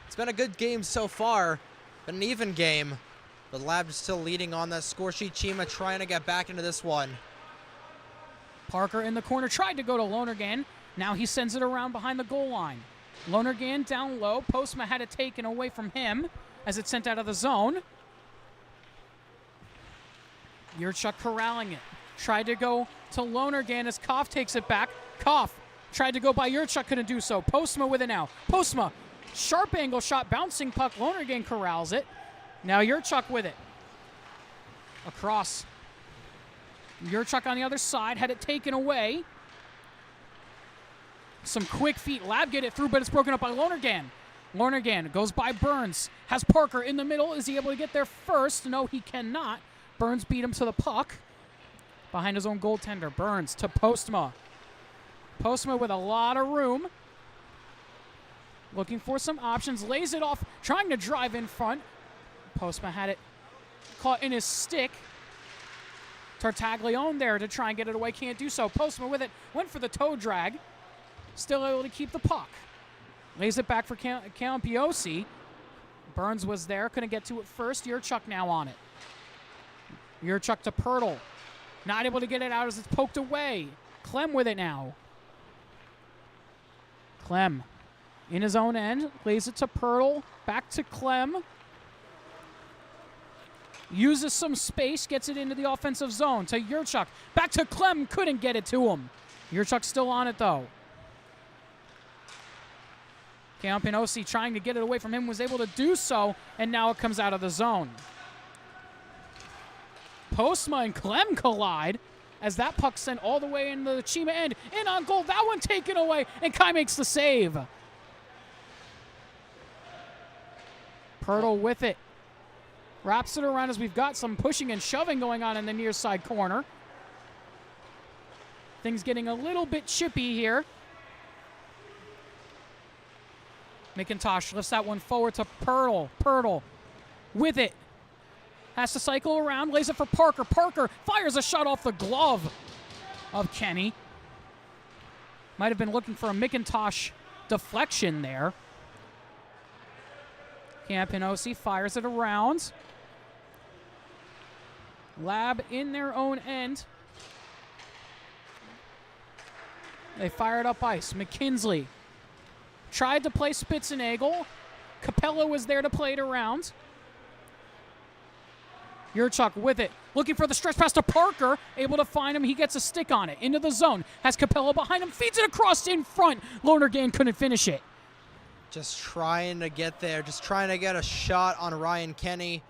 It's been a good game so far, been an even game. The Lab is still leading on that score sheet. Cheema trying to get back into this one. Parker in the corner tried to go to Lonergan. Now he sends it around behind the goal line. Lonergan down low. Postma had it taken away from him as it's sent out of the zone. Yurchuk corralling it. Tried to go to Lonergan as Kopf takes it back. Kopf tried to go by Yurchuk, couldn't do so. Postma with it now. Postma, sharp angle shot, bouncing puck. Lonergan corrals it. Now Yurchuk with it. Across. Yurchuk on the other side, had it taken away. Some quick feet. Lab get it through, but it's broken up by Lonergan. Lonergan goes by Burns. Has Parker in the middle. Is he able to get there first? No, he cannot. Burns beat him to the puck. Behind his own goaltender. Burns to Postma. Postma with a lot of room. Looking for some options. Lays it off. Trying to drive in front. Postma had it caught in his stick. Tartaglione there to try and get it away. Can't do so. Postma with it. Went for the toe drag. Still able to keep the puck. Lays it back for Campiosi. Burns was there. Couldn't get to it first. Yurchuk now on it. Yurchuk to Pirtle. Not able to get it out as it's poked away. Clem with it now. Clem in his own end. Lays it to Pirtle. Back to Clem. Uses some space. Gets it into the offensive zone to Yurchuk. Back to Clem. Couldn't get it to him. Yurchuk still on it though. Campinosi trying to get it away from him, was able to do so, and now it comes out of the zone. Postma and Clem collide as that puck sent all the way into the Cheema end. In on goal, that one taken away, and Kai makes the save. Pirtle with it. Wraps it around as we've got some pushing and shoving going on in the near side corner. Things getting a little bit chippy here. McIntosh lifts that one forward to Pirtle. Pirtle with it. Has to cycle around, lays it for Parker. Parker fires a shot off the glove of Kenny. Might have been looking for a McIntosh deflection there. Campinosi fires it around. Lab in their own end. They fire it up ice. McKinsley tried to play Spitzenagel. Capello was there to play it around. Yurchuk with it, looking for the stretch pass to Parker, able to find him. He gets a stick on it, into the zone. Has Capello behind him, feeds it across in front. Lonergan couldn't finish it. Just trying to get there, just trying to get a shot on Ryan Kenny.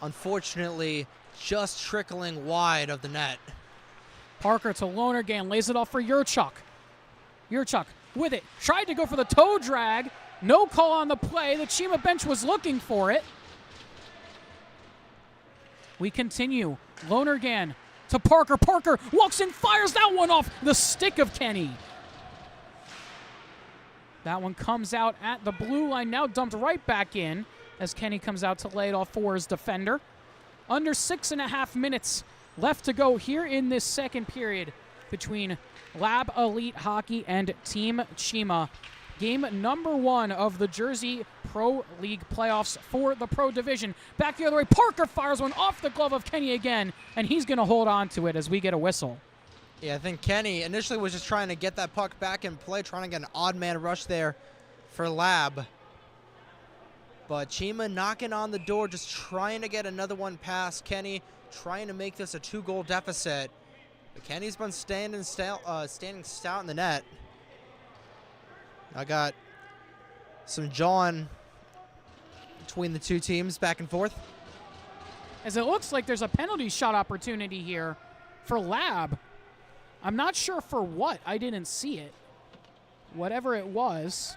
Unfortunately, just trickling wide of the net. Parker to Lonergan, lays it off for Yurchuk. Yurchuk with it, tried to go for the toe drag. No call on the play. The Cheema bench was looking for it. We continue. Lonergan to Parker. Parker walks in, fires that one off the stick of Kenny. That one comes out at the blue line, now dumped right back in as Kenny comes out to lay it off for his defender. Under 6.5 minutes left to go here in this second period between Lab Elite Hockey and Team Cheema. Game number 1 of the Jersey Pro League playoffs for the Pro Division. Back the other way, Parker fires one off the glove of Kenny again, and he's going to hold on to it as we get a whistle. Yeah, I think Kenny initially was just trying to get that puck back in play, trying to get an odd man rush there for Lab. But Cheema knocking on the door, just trying to get another one past Kenny, trying to make this a 2-goal deficit. But Kenny's been standing stout in the net. I got some jawing between the two teams, back and forth. As it looks like there's a penalty shot opportunity here for Lab. I'm not sure for what. I didn't see it. Whatever it was.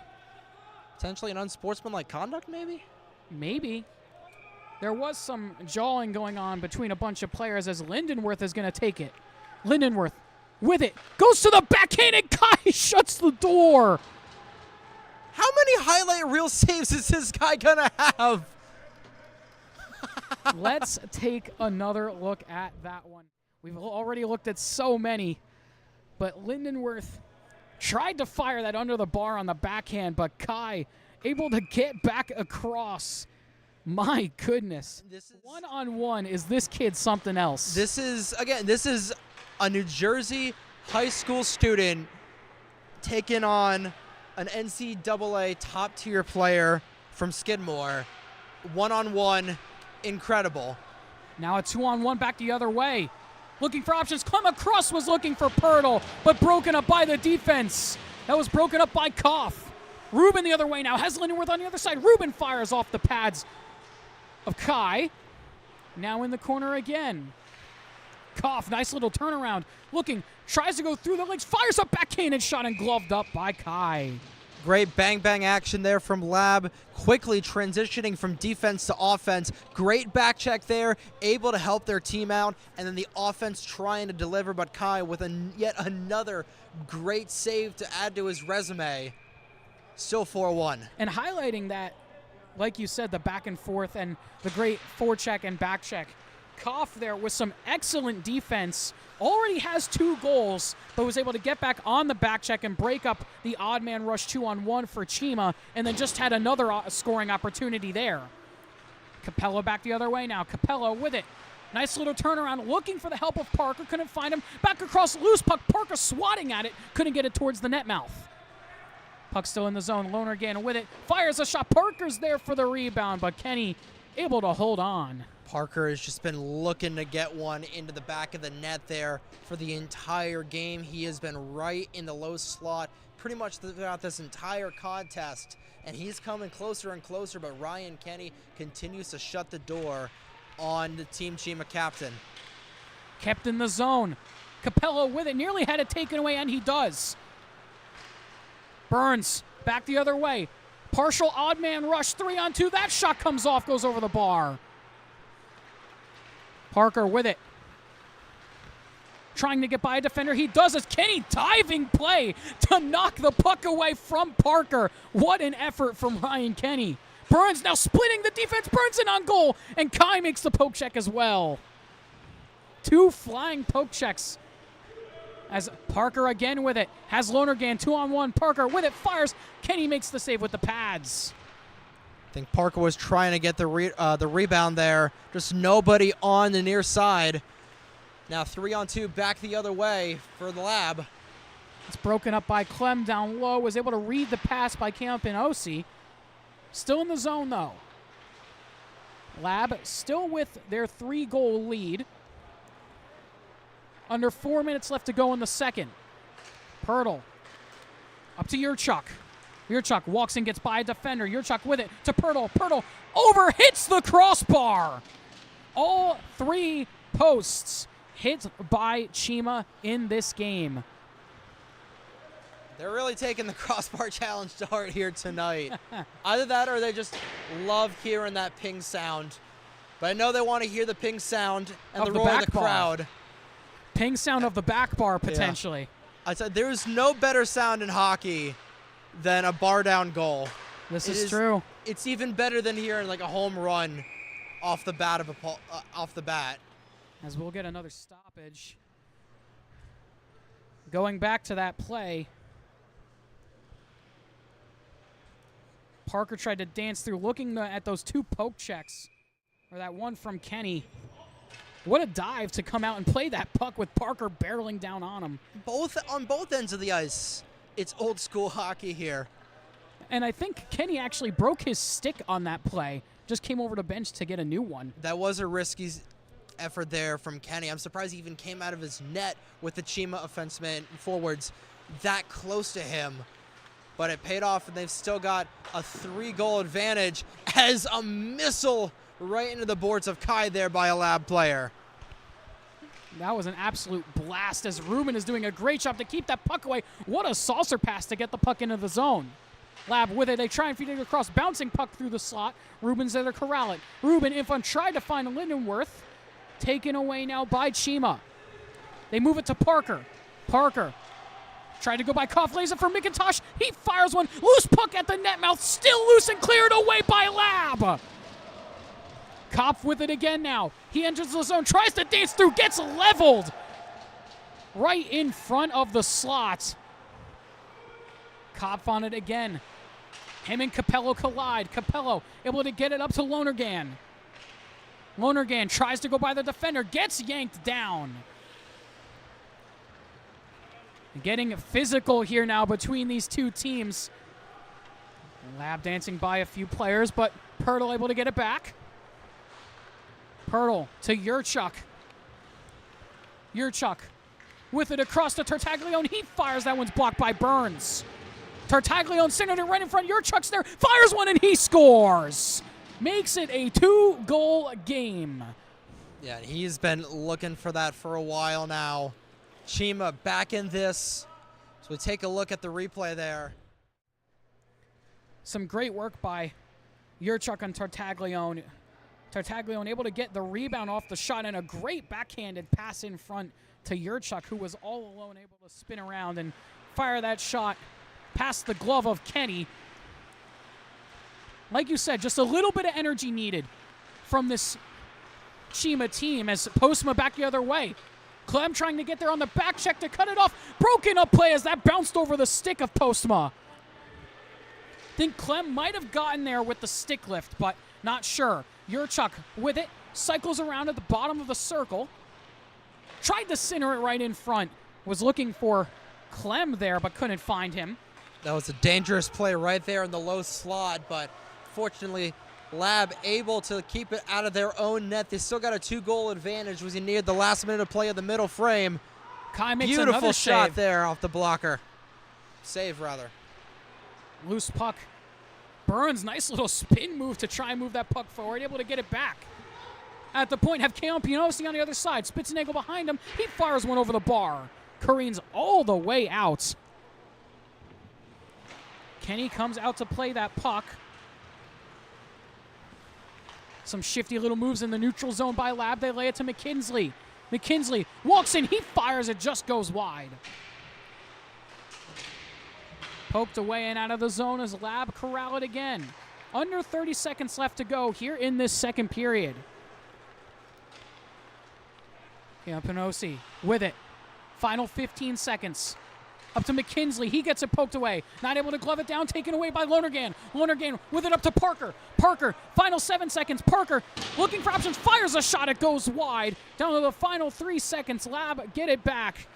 Potentially an unsportsmanlike conduct, maybe? Maybe. There was some jawing going on between a bunch of players as Lindenworth is going to take it. Lindenworth with it. Goes to the backhand and Kai shuts the door. How many highlight reel saves is this guy going to have? Let's take another look at that one. We've already looked at so many, but Lindenworth tried to fire that under the bar on the backhand, but Kai able to get back across. My goodness. One-on-one, is this kid something else? This is a New Jersey high school student taking on an NCAA top-tier player from Skidmore. One-on-one, incredible. Now a 2-on-1 back the other way. Looking for options. Clem across was looking for Pirtle, but broken up by the defense. That was broken up by Koff. Ruben the other way now. Has Lindenworth on the other side. Ruben fires off the pads of Kai. Now in the corner again. Koff, nice little turnaround. Looking, tries to go through the legs, fires up backhand and shot and gloved up by Kai. Great bang-bang action there from Lab, quickly transitioning from defense to offense. Great back check there, able to help their team out, and then the offense trying to deliver, but Kai with yet another great save to add to his resume. Still 4-1. And highlighting that, like you said, the back and forth and the great forecheck and back check. Koff there with some excellent defense. Already has 2 goals, but was able to get back on the back check and break up the odd man rush 2-on-1 for Cheema, and then just had another scoring opportunity there. Capello back the other way now. Capello with it. Nice little turnaround, looking for the help of Parker. Couldn't find him. Back across, loose puck. Parker swatting at it. Couldn't get it towards the net mouth. Puck still in the zone. Lonergan with it. Fires a shot. Parker's there for the rebound, but Kenny able to hold on. Parker has just been looking to get one into the back of the net there for the entire game. He has been right in the low slot pretty much throughout this entire contest, and he's coming closer and closer, but Ryan Kenny continues to shut the door on the Team Cheema captain. Kept in the zone. Capello with it. Nearly had it taken away, and he does. Burns back the other way. Partial odd man rush, 3-on-2. That shot comes off, goes over the bar. Parker with it. Trying to get by a defender. He does as Kenny diving play to knock the puck away from Parker. What an effort from Ryan Kenny. Burns now splitting the defense. Burns in on goal. And Kai makes the poke check as well. 2 flying poke checks. As Parker again with it. Has Lonergan 2-on-1. Parker with it. Fires. Kenny makes the save with the pads. I think Parker was trying to get the rebound there. Just nobody on the near side. Now 3-on-2 back the other way for the Lab. It's broken up by Clem down low. Was able to read the pass by Campinosi. Still in the zone though. Lab still with their 3-goal lead. Under 4 minutes left to go in the second. Pirtle up to Yurchuk. Yurchuk walks in, gets by a defender. Yurchuk with it to Pirtle. Pirtle over, hits the crossbar. All 3 posts hit by Cheema in this game. They're really taking the crossbar challenge to heart here tonight. Either that or they just love hearing that ping sound. But I know they want to hear the ping sound and the roar of the crowd. Ping sound of the back bar, potentially. Yeah. I said there's no better sound in hockey than a bar down goal. This is true. It's even better than hearing like a home run off the bat As we'll get another stoppage. Going back to that play. Parker tried to dance through, looking at those 2 poke checks. Or that one from Kenny. What a dive to come out and play that puck with Parker barreling down on him. On both ends of the ice. It's old school hockey here. And I think Kenny actually broke his stick on that play. Just came over to bench to get a new one. That was a risky effort there from Kenny. I'm surprised he even came out of his net with the Cheema offenseman forwards that close to him. But it paid off, and they've still got a 3-goal advantage as a missile right into the boards of Kai there by a Lab player. That was an absolute blast as Ruben is doing a great job to keep that puck away. What a saucer pass to get the puck into the zone. Lab with it. They try and feed it across. Bouncing puck through the slot. Ruben's there to corral it. Ruben in front tried to find Lindenworth. Taken away now by Cheema. They move it to Parker. Parker tried to go by Koff, for McIntosh. He fires one. Loose puck at the net mouth. Still loose and cleared away by Lab. Kopf with it again now. He enters the zone, tries to dance through, gets leveled right in front of the slot. Kopf on it again. Him and Capello collide. Capello able to get it up to Lonergan. Lonergan tries to go by the defender, gets yanked down. Getting physical here now between these 2 teams. Lab dancing by a few players, but Pirtle able to get it back. Pirtle to Yurchuk. Yurchuk with it across to Tartaglione. He fires. That one's blocked by Burns. Tartaglione centered it right in front. Yurchuk's there. Fires one and he scores. Makes it a 2-goal game. Yeah, he's been looking for that for a while now. Cheema back in this. So we take a look at the replay there. Some great work by Yurchuk on Tartaglione. Tartaglione able to get the rebound off the shot and a great backhanded pass in front to Yurchuk, who was all alone able to spin around and fire that shot past the glove of Kenny. Like you said, just a little bit of energy needed from this Cheema team as Postma back the other way. Clem trying to get there on the back check to cut it off. Broken up play as that bounced over the stick of Postma. Think Clem might have gotten there with the stick lift, but not sure. Yurchuk with it, cycles around at the bottom of the circle. Tried to center it right in front. Was looking for Clem there, but couldn't find him. That was a dangerous play right there in the low slot, but fortunately, Lab able to keep it out of their own net. They still got a 2-goal advantage. Was he near the last minute of play of the middle frame. Kai makes Beautiful another shot save. there off the blocker. Save, rather. Loose puck. Burns, nice little spin move to try and move that puck forward. Able to get it back. At the point, have Keon Pianosi on the other side. Spitzenagel behind him. He fires one over the bar. Careens all the way out. Kenny comes out to play that puck. Some shifty little moves in the neutral zone by Lab. They lay it to McKinsley. McKinsley walks in. He fires. It just goes wide. Poked away and out of the zone as Lab corral it again. Under 30 seconds left to go here in this second period. Panosi with it. Final 15 seconds. Up to McKinsley. He gets it poked away. Not able to glove it down. Taken away by Lonergan. Lonergan with it up to Parker. Parker. Final 7 seconds. Parker looking for options. Fires a shot. It goes wide. Down to the final 3 seconds. Lab get it back.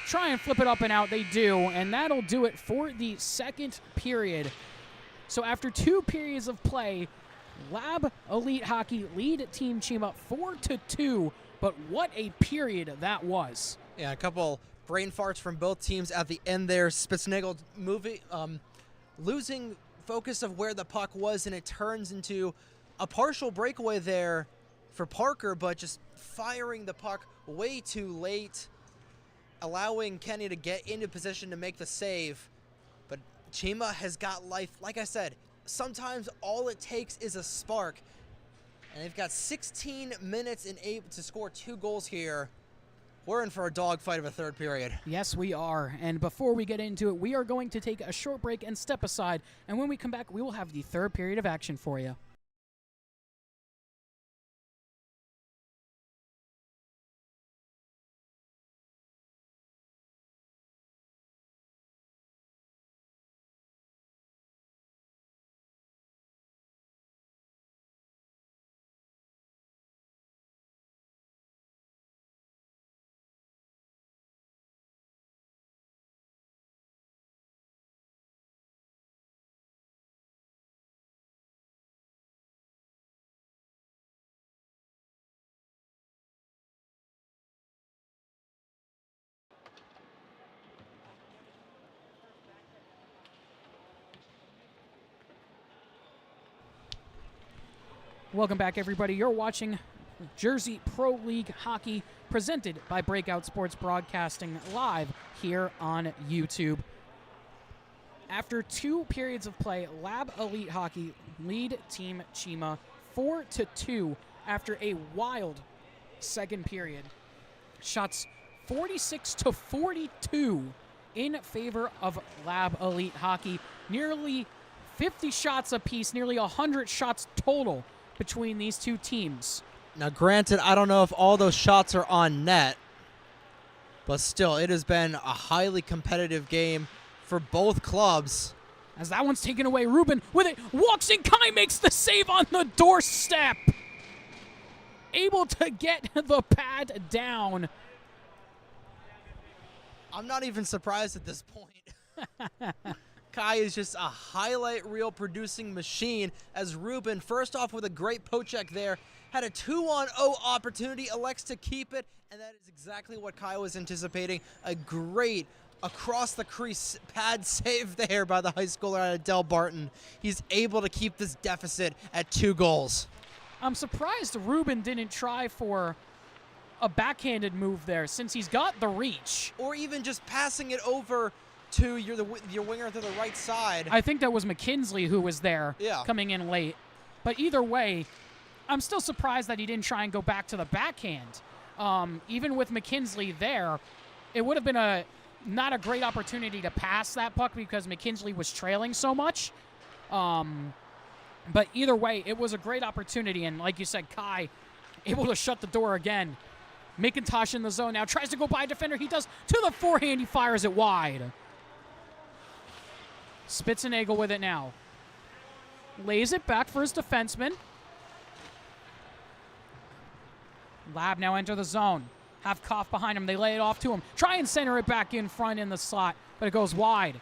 Try and flip it up and out. They do. And that'll do it for the second period. So after 2 periods of play, Lab Elite Hockey lead Team Cheema 4-2, but what a period that was. Yeah, a couple brain farts from both teams at the end there. Spitznagel losing focus of where the puck was, and it turns into a partial breakaway there for Parker, but just firing the puck way too late, allowing Kenny to get into position to make the save. But Cheema has got life. Like I said, sometimes all it takes is a spark, and they've got 16 minutes and able to score 2 goals here. We're in for a dogfight of a third period. Yes, we are. And before we get into it, we are going to take a short break and step aside. And when we come back, we will have the third period of action for you. Welcome back, everybody. You're watching Jersey Pro League Hockey presented by Breakout Sports Broadcasting live here on YouTube. After 2 periods of play, Lab Elite Hockey lead Team Cheema 4-2 after a wild second period. Shots 46-42 in favor of Lab Elite Hockey. Nearly 50 shots apiece, nearly 100 shots total between these two teams. Now, granted, I don't know if all those shots are on net, but still, it has been a highly competitive game for both clubs. As that one's taken away, Ruben with it, walks in, Kai makes the save on the doorstep. Able to get the pad down. I'm not even surprised at this point. Kai is just a highlight reel producing machine, as Ruben, first off with a great poke check there, had a 2-on-0 opportunity, elects to keep it, and that is exactly what Kai was anticipating. A great across the crease pad save there by the high schooler out of Del Barton. He's able to keep this deficit at 2 goals. I'm surprised Ruben didn't try for a backhanded move there, since he's got the reach. Or even just passing it over to your winger to the right side. I think that was McKinsley who was there, coming in late. But either way, I'm still surprised that he didn't try and go back to the backhand. Even with McKinsley there, it would have been not a great opportunity to pass that puck because McKinsley was trailing so much. But either way, it was a great opportunity. And like you said, Kai able to shut the door again. McIntosh in the zone now, tries to go by a defender. He does to the forehand. He fires it wide. Spitzenagel with it now. Lays it back for his defenseman. Lab now enter the zone. Have Koff behind him. They lay it off to him. Try and center it back in front in the slot, but it goes wide.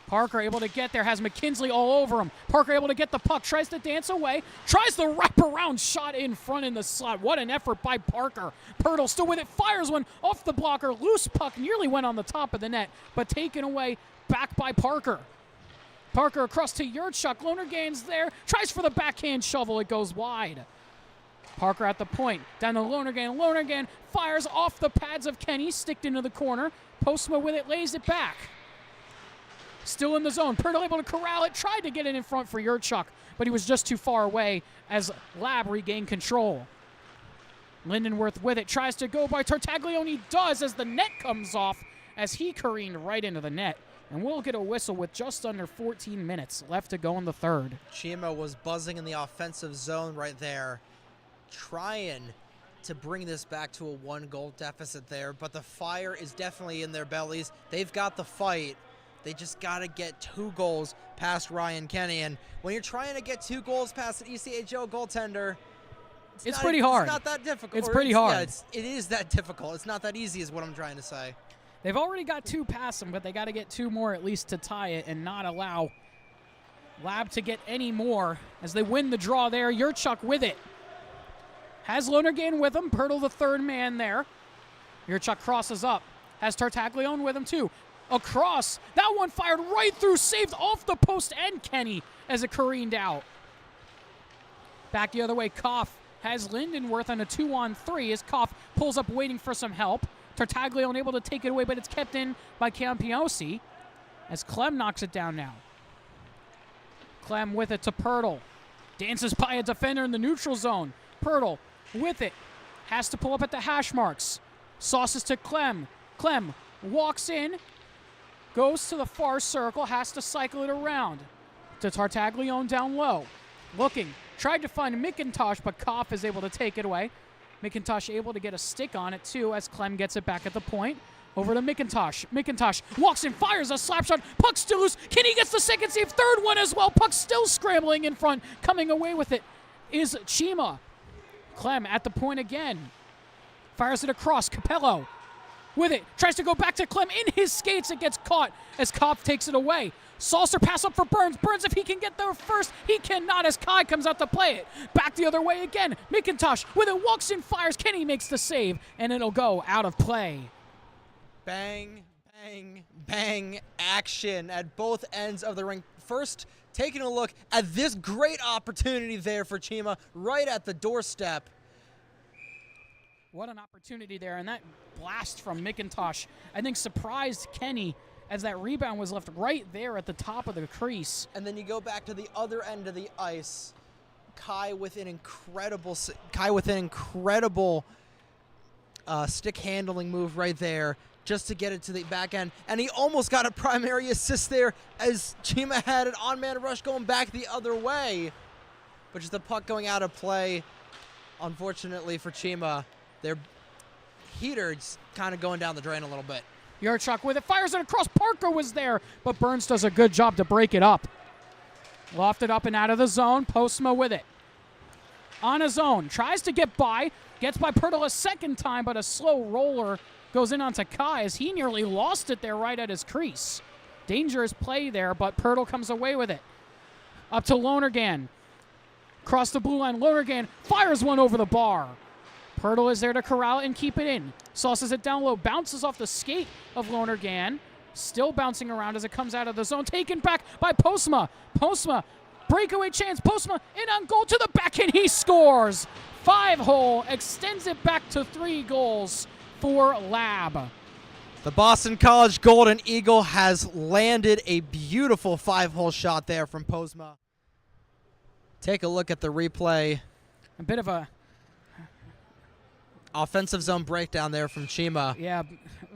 Parker able to get there. Has McKinsley all over him. Parker able to get the puck. Tries to dance away. Tries the wraparound shot in front in the slot. What an effort by Parker. Pirtle still with it. Fires one off the blocker. Loose puck. Nearly went on the top of the net, but taken away back by Parker. Parker across to Yurchuk. Lonergan's there. Tries for the backhand shovel. It goes wide. Parker at the point. Down to Lonergan. Lonergan fires off the pads of Kenny. Sticked into the corner. Postma with it. Lays it back. Still in the zone. Pirtle able to corral it. Tried to get it in front for Yurchuk, but he was just too far away as Lab regained control. Lindenworth with it. Tries to go by Tartaglione. Does as the net comes off as he careened right into the net. And we'll get a whistle with just under 14 minutes left to go in the third. Cheema was buzzing in the offensive zone right there, trying to bring this back to a 1-goal deficit there, but the fire is definitely in their bellies. They've got the fight. They just got to get 2 goals past Ryan Kenny. And when you're trying to get 2 goals past an ECHL goaltender, it's pretty hard. It's not that difficult. It's pretty hard. Yeah, it is that difficult. It's not that easy is what I'm trying to say. They've already got 2 past them, but they got to get 2 more at least to tie it and not allow Lab to get any more as they win the draw there. Yurchuk with it. Has Lonergan with him. Pirtle the third man there. Yurchuk crosses up. Has Tartaglione with him too. Across. That one fired right through. Saved off the post and Kenny as it careened out. Back the other way. Koff has Lindenworth on a 2-on-3 as Koff pulls up waiting for some help. Tartaglione able to take it away, but it's kept in by Campiosi as Clem knocks it down now. Clem with it to Pirtle. Dances by a defender in the neutral zone. Pirtle with it. Has to pull up at the hash marks. Sauces to Clem. Clem walks in. Goes to the far circle. Has to cycle it around. To Tartaglione down low. Looking. Tried to find McIntosh, but Koff is able to take it away. McIntosh able to get a stick on it, too, as Clem gets it back at the point. Over to McIntosh. McIntosh walks in, fires a slap shot. Puck still loose. Kenny gets the second save. Third one as well. Puck still scrambling in front. Coming away with it is Cheema. Clem at the point again. Fires it across. Capello with it. Tries to go back to Clem. In his skates, it gets caught as Kopp takes it away. Saucer pass up for Burns. Burns, if he can get there first, he cannot as Kai comes out to play it. Back the other way again. McIntosh with it. Walks in, fires. Kenny makes the save, and it'll go out of play. Bang, bang, bang action at both ends of the ring. First, taking a look at this great opportunity there for Cheema right at the doorstep. What an opportunity there, and that blast from McIntosh, I think, surprised Kenny as that rebound was left right there at the top of the crease. And then you go back to the other end of the ice. Kai with an incredible stick handling move right there, just to get it to the back end. And he almost got a primary assist there as Cheema had an on-man rush going back the other way. But just the puck going out of play, unfortunately for Cheema. Their heater's kind of going down the drain a little bit. Yurchuk with it, fires it across. Parker was there, but Burns does a good job to break it up. Lofted up and out of the zone. Postma with it. On his own, tries to get by. Gets by Pirtle a second time, but a slow roller goes in onto Kai as he nearly lost it there right at his crease. Dangerous play there, but Pirtle comes away with it. Up to Lonergan. Across the blue line, Lonergan fires one over the bar. Pirtle is there to corral it and keep it in. Sauces it down low, bounces off the skate of Lonergan. Still bouncing around as it comes out of the zone. Taken back by Postma. Postma, breakaway chance. Postma in on goal to the backhand. He scores. 5-hole, extends it back to 3 goals for Lab. The Boston College Golden Eagle has landed a beautiful 5-hole shot there from Postma. Take a look at the replay. A bit of a offensive zone breakdown there from Cheema. Yeah,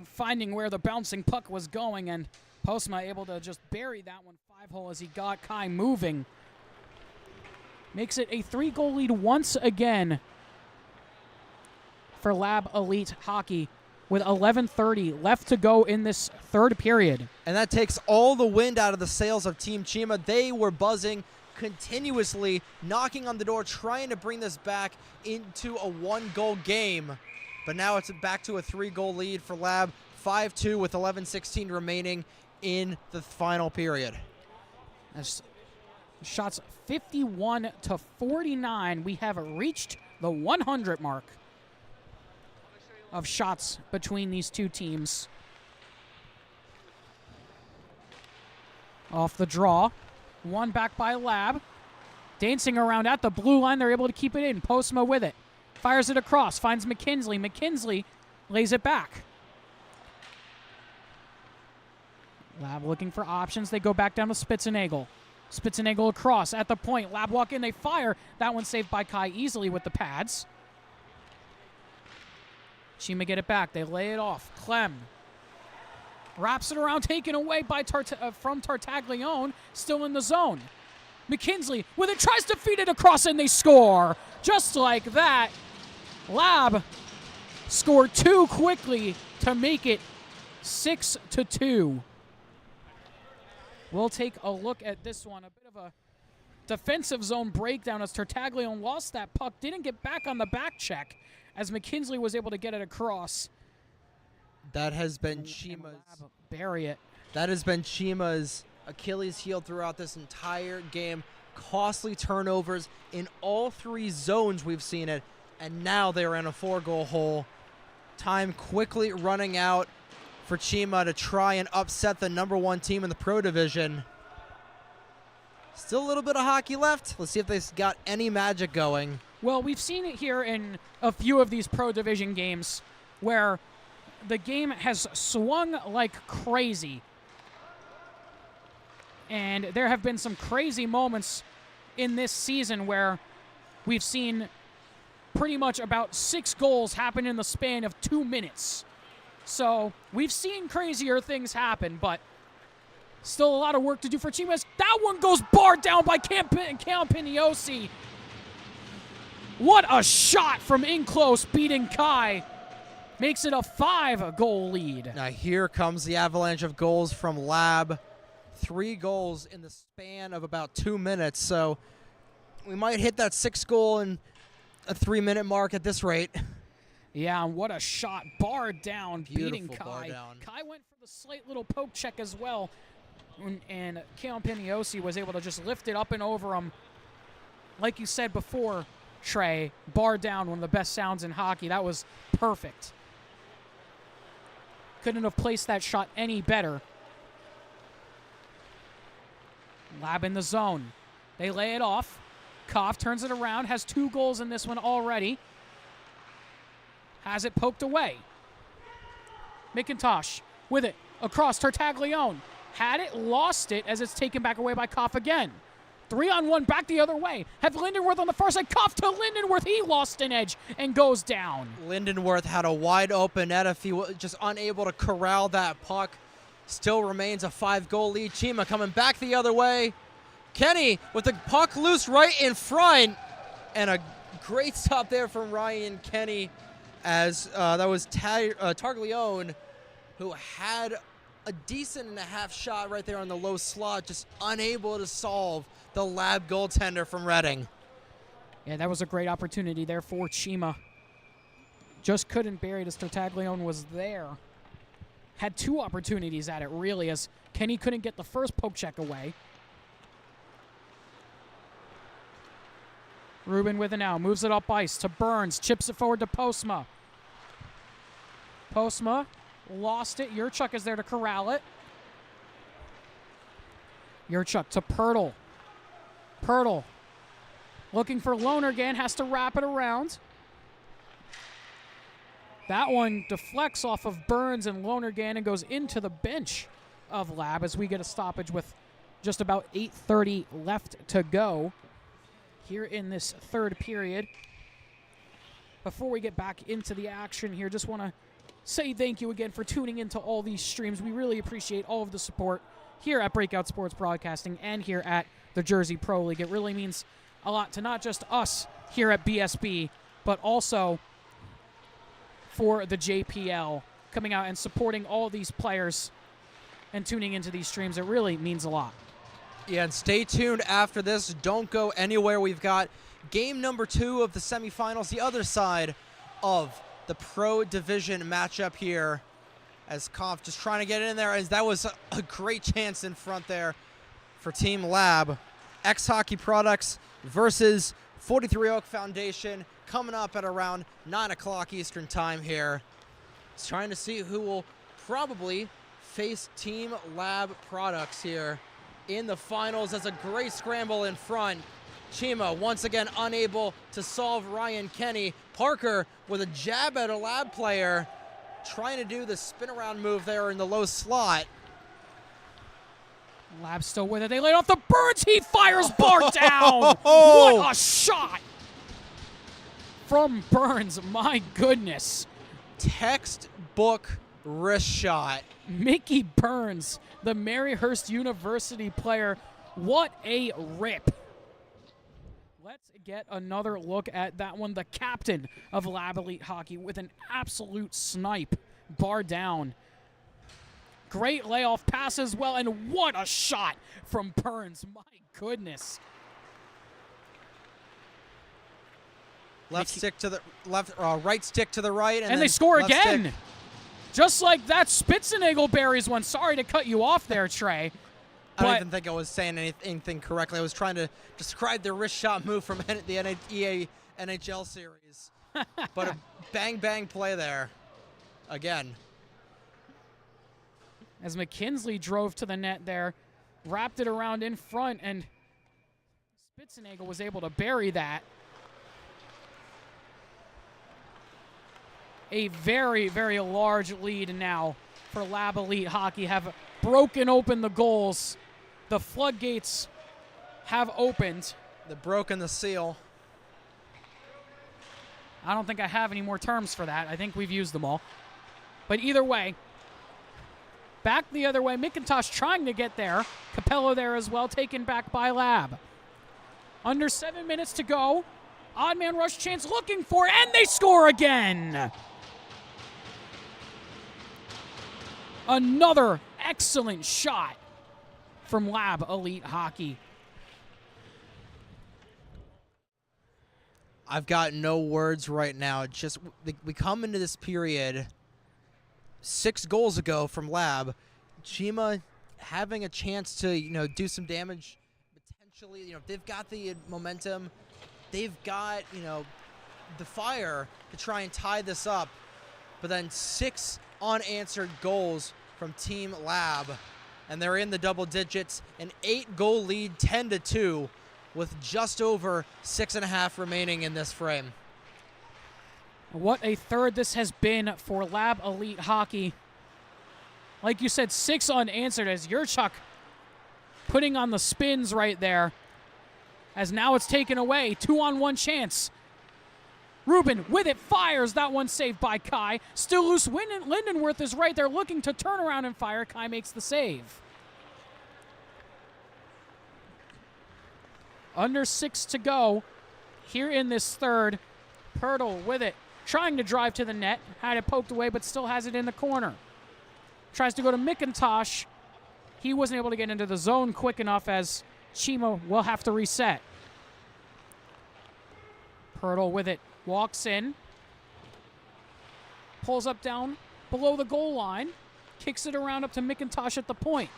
finding where the bouncing puck was going, and Postma able to just bury that one 5-hole as he got Kai moving. Makes it a 3-goal lead once again for Lab Elite Hockey with 11:30 left to go in this third period. And that takes all the wind out of the sails of Team Cheema. They were buzzing continuously, knocking on the door, trying to bring this back into a 1-goal game. But now it's back to a 3-goal lead for Lab, 5-2 with 11:16 remaining in the final period. As shots 51-49, we have reached the 100 mark of shots between these two teams. Off the draw. One back by Lab. Dancing around at the blue line. They're able to keep it in. Postma with it. Fires it across. Finds McKinsley. McKinsley lays it back. Lab looking for options. They go back down to Spitzenagel. Spitzenagel across at the point. Lab walk in. They fire. That one saved by Kai easily with the pads. Cheema get it back. They lay it off. Clem wraps it around, taken away by from Tartaglione, still in the zone. McKinsley with it, tries to feed it across, and they score. Just like that, Lab scored 2 quickly to make it 6-2. We'll take a look at this one. A bit of a defensive zone breakdown as Tartaglione lost that puck, didn't get back on the back check as McKinsley was able to get it across. That has been Cheema's. Bury it. That has been Cheema's Achilles heel throughout this entire game. Costly turnovers in all 3 zones we've seen it, and now they're in a 4-goal hole. Time quickly running out for Cheema to try and upset the #1 team in the Pro Division. Still a little bit of hockey left. Let's see if they've got any magic going. Well, we've seen it here in a few of these Pro Division games where the game has swung like crazy. And there have been some crazy moments in this season where we've seen pretty much about 6 goals happen in the span of 2 minutes. So we've seen crazier things happen, but still a lot of work to do for Cheema. That one goes barred down by Campiniosi. What a shot from in close, beating Kai. Makes it a 5-goal lead. Now here comes the avalanche of goals from Lab. 3 goals in the span of about 2 minutes, so we might hit that 6-goal in a 3-minute mark at this rate. Yeah, and what a shot. Barred down, beating Beautiful Kai. bar down. Kai went for the slight little poke check as well, and Campiniosi was able to just lift it up and over him. Like you said before, Trey, bar down, one of the best sounds in hockey. That was perfect. Couldn't have placed that shot any better. Lab in the zone. They lay it off. Koff turns it around, has 2 goals in this one already. Has it poked away. McIntosh with it across Tartaglione. Had it, lost it as it's taken back away by Koff again. 3-on-1 back the other way. Have Lindenworth on the far side. Koff to Lindenworth. He lost an edge and goes down. Lindenworth had a wide open net if he was just unable to corral that puck. Still remains a 5-goal lead. Cheema coming back the other way. Kenny with the puck loose right in front. And a great stop there from Ryan Kenny as that was Tartaglione, who had a decent and a half shot right there on the low slot, just unable to solve the Lab goaltender from Reading. Yeah, that was a great opportunity there for Cheema. Just couldn't bury it as Tartaglione was there. Had 2 opportunities at it, really, as Kenny couldn't get the first poke check away. Ruben with it now. Moves it up ice to Burns. Chips it forward to Postma. Postma lost it. Yurchuk is there to corral it. Yurchuk to Pirtle. Pirtle looking for Lonergan. Has to wrap it around. That one deflects off of Burns and Lonergan and goes into the bench of Lab as we get a stoppage with just about 8:30 left to go here in this 3rd period. Before we get back into the action here, just want to say thank you again for tuning into all these streams. We really appreciate all of the support here at Breakout Sports Broadcasting and here at the Jersey Pro League. It really means a lot to not just us here at BSB, but also for the JPL coming out and supporting all these players and tuning into these streams. It really means a lot. Yeah, and stay tuned after this. Don't go anywhere. We've got game number 2 of the semifinals, the other side of the Pro Division matchup here, as Koff just trying to get in there, as that was a great chance in front there for Team Lab. X-Hockey Products versus 43 Oak Foundation coming up at around 9 o'clock Eastern time here. It's trying to see who will probably face Team Lab Products here in the finals. As a great scramble in front. Cheema once again unable to solve Ryan Kenny. Parker with a jab at a Lab player, trying to do the spin around move there in the low slot. Lab still with it. They laid off the Burns. He fires bar down. What a shot from Burns. My goodness. Textbook wrist shot. Mickey Burns, the Maryhurst University player. What a rip. Let's get another look at that one. The captain of Lab Elite Hockey with an absolute snipe. Bar down. Great layoff pass as well, and what a shot from Burns. My goodness. Left stick to the left, right stick to the right, and they score again. Stick. Just like that Spitzenagel buries one. Sorry to cut you off there, Trey. I don't even think I was saying anything correctly. I was trying to describe the wrist shot move from the EA NHL series. But a bang play there. Again. As McKinsley drove to the net there, wrapped it around in front, and Spitzenagel was able to bury that. A very, very large lead now for Lab Elite Hockey. Have broken open the goals. The floodgates have opened. They've broken the seal. I don't think I have any more terms for that. I think we've used them all. But either way, back the other way. McIntosh trying to get there. Capello there as well, taken back by Lab. Under 7 minutes to go. Odd man rush chance looking for it, and they score again. Another excellent shot from Lab Elite Hockey. I've got no words right now. Just we come into this period 6 goals ago from Lab. Cheema having a chance to do some damage potentially. They've got the momentum. They've got the fire to try and tie this up. But then 6 unanswered goals from Team Lab, and they're in the double digits. An 8-goal lead, 10-2. With just over 6.5 remaining in this frame. What a third this has been for Lab Elite Hockey. Like you said, 6 unanswered as Yurchuk putting on the spins right there. As now it's taken away. 2-on-1 chance. Ruben with it, fires. That one saved by Kai. Still loose. Lindenworth is right there looking to turn around and fire. Kai makes the save. Under 6 to go here in this third. Pirtle with it, trying to drive to the net. Had it poked away, but still has it in the corner. Tries to go to McIntosh. He wasn't able to get into the zone quick enough as Cheema will have to reset. Pirtle with it, walks in. Pulls up down below the goal line. Kicks it around up to McIntosh at the point.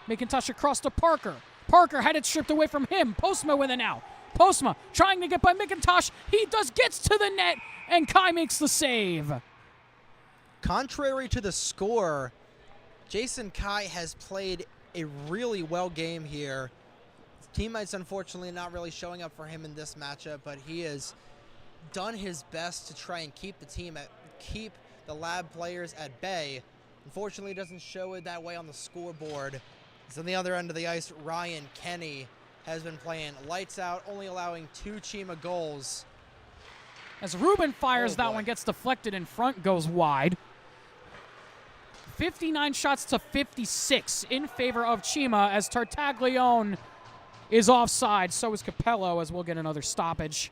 McIntosh across to Parker. Parker had it stripped away from him. Postma with it now. Postma trying to get by McIntosh. He gets to the net, and Kai makes the save. Contrary to the score, Jason Kai has played a really well game here. His teammates, unfortunately, not really showing up for him in this matchup, but he has done his best to try and keep the Lab players at bay. Unfortunately, it doesn't show it that way on the scoreboard. So on the other end of the ice, Ryan Kenny has been playing lights out, only allowing 2 Cheema goals. As Ruben fires, that one gets deflected in front, goes wide. 59 shots to 56 in favor of Cheema as Tartaglione is offside. So is Capello, as we'll get another stoppage.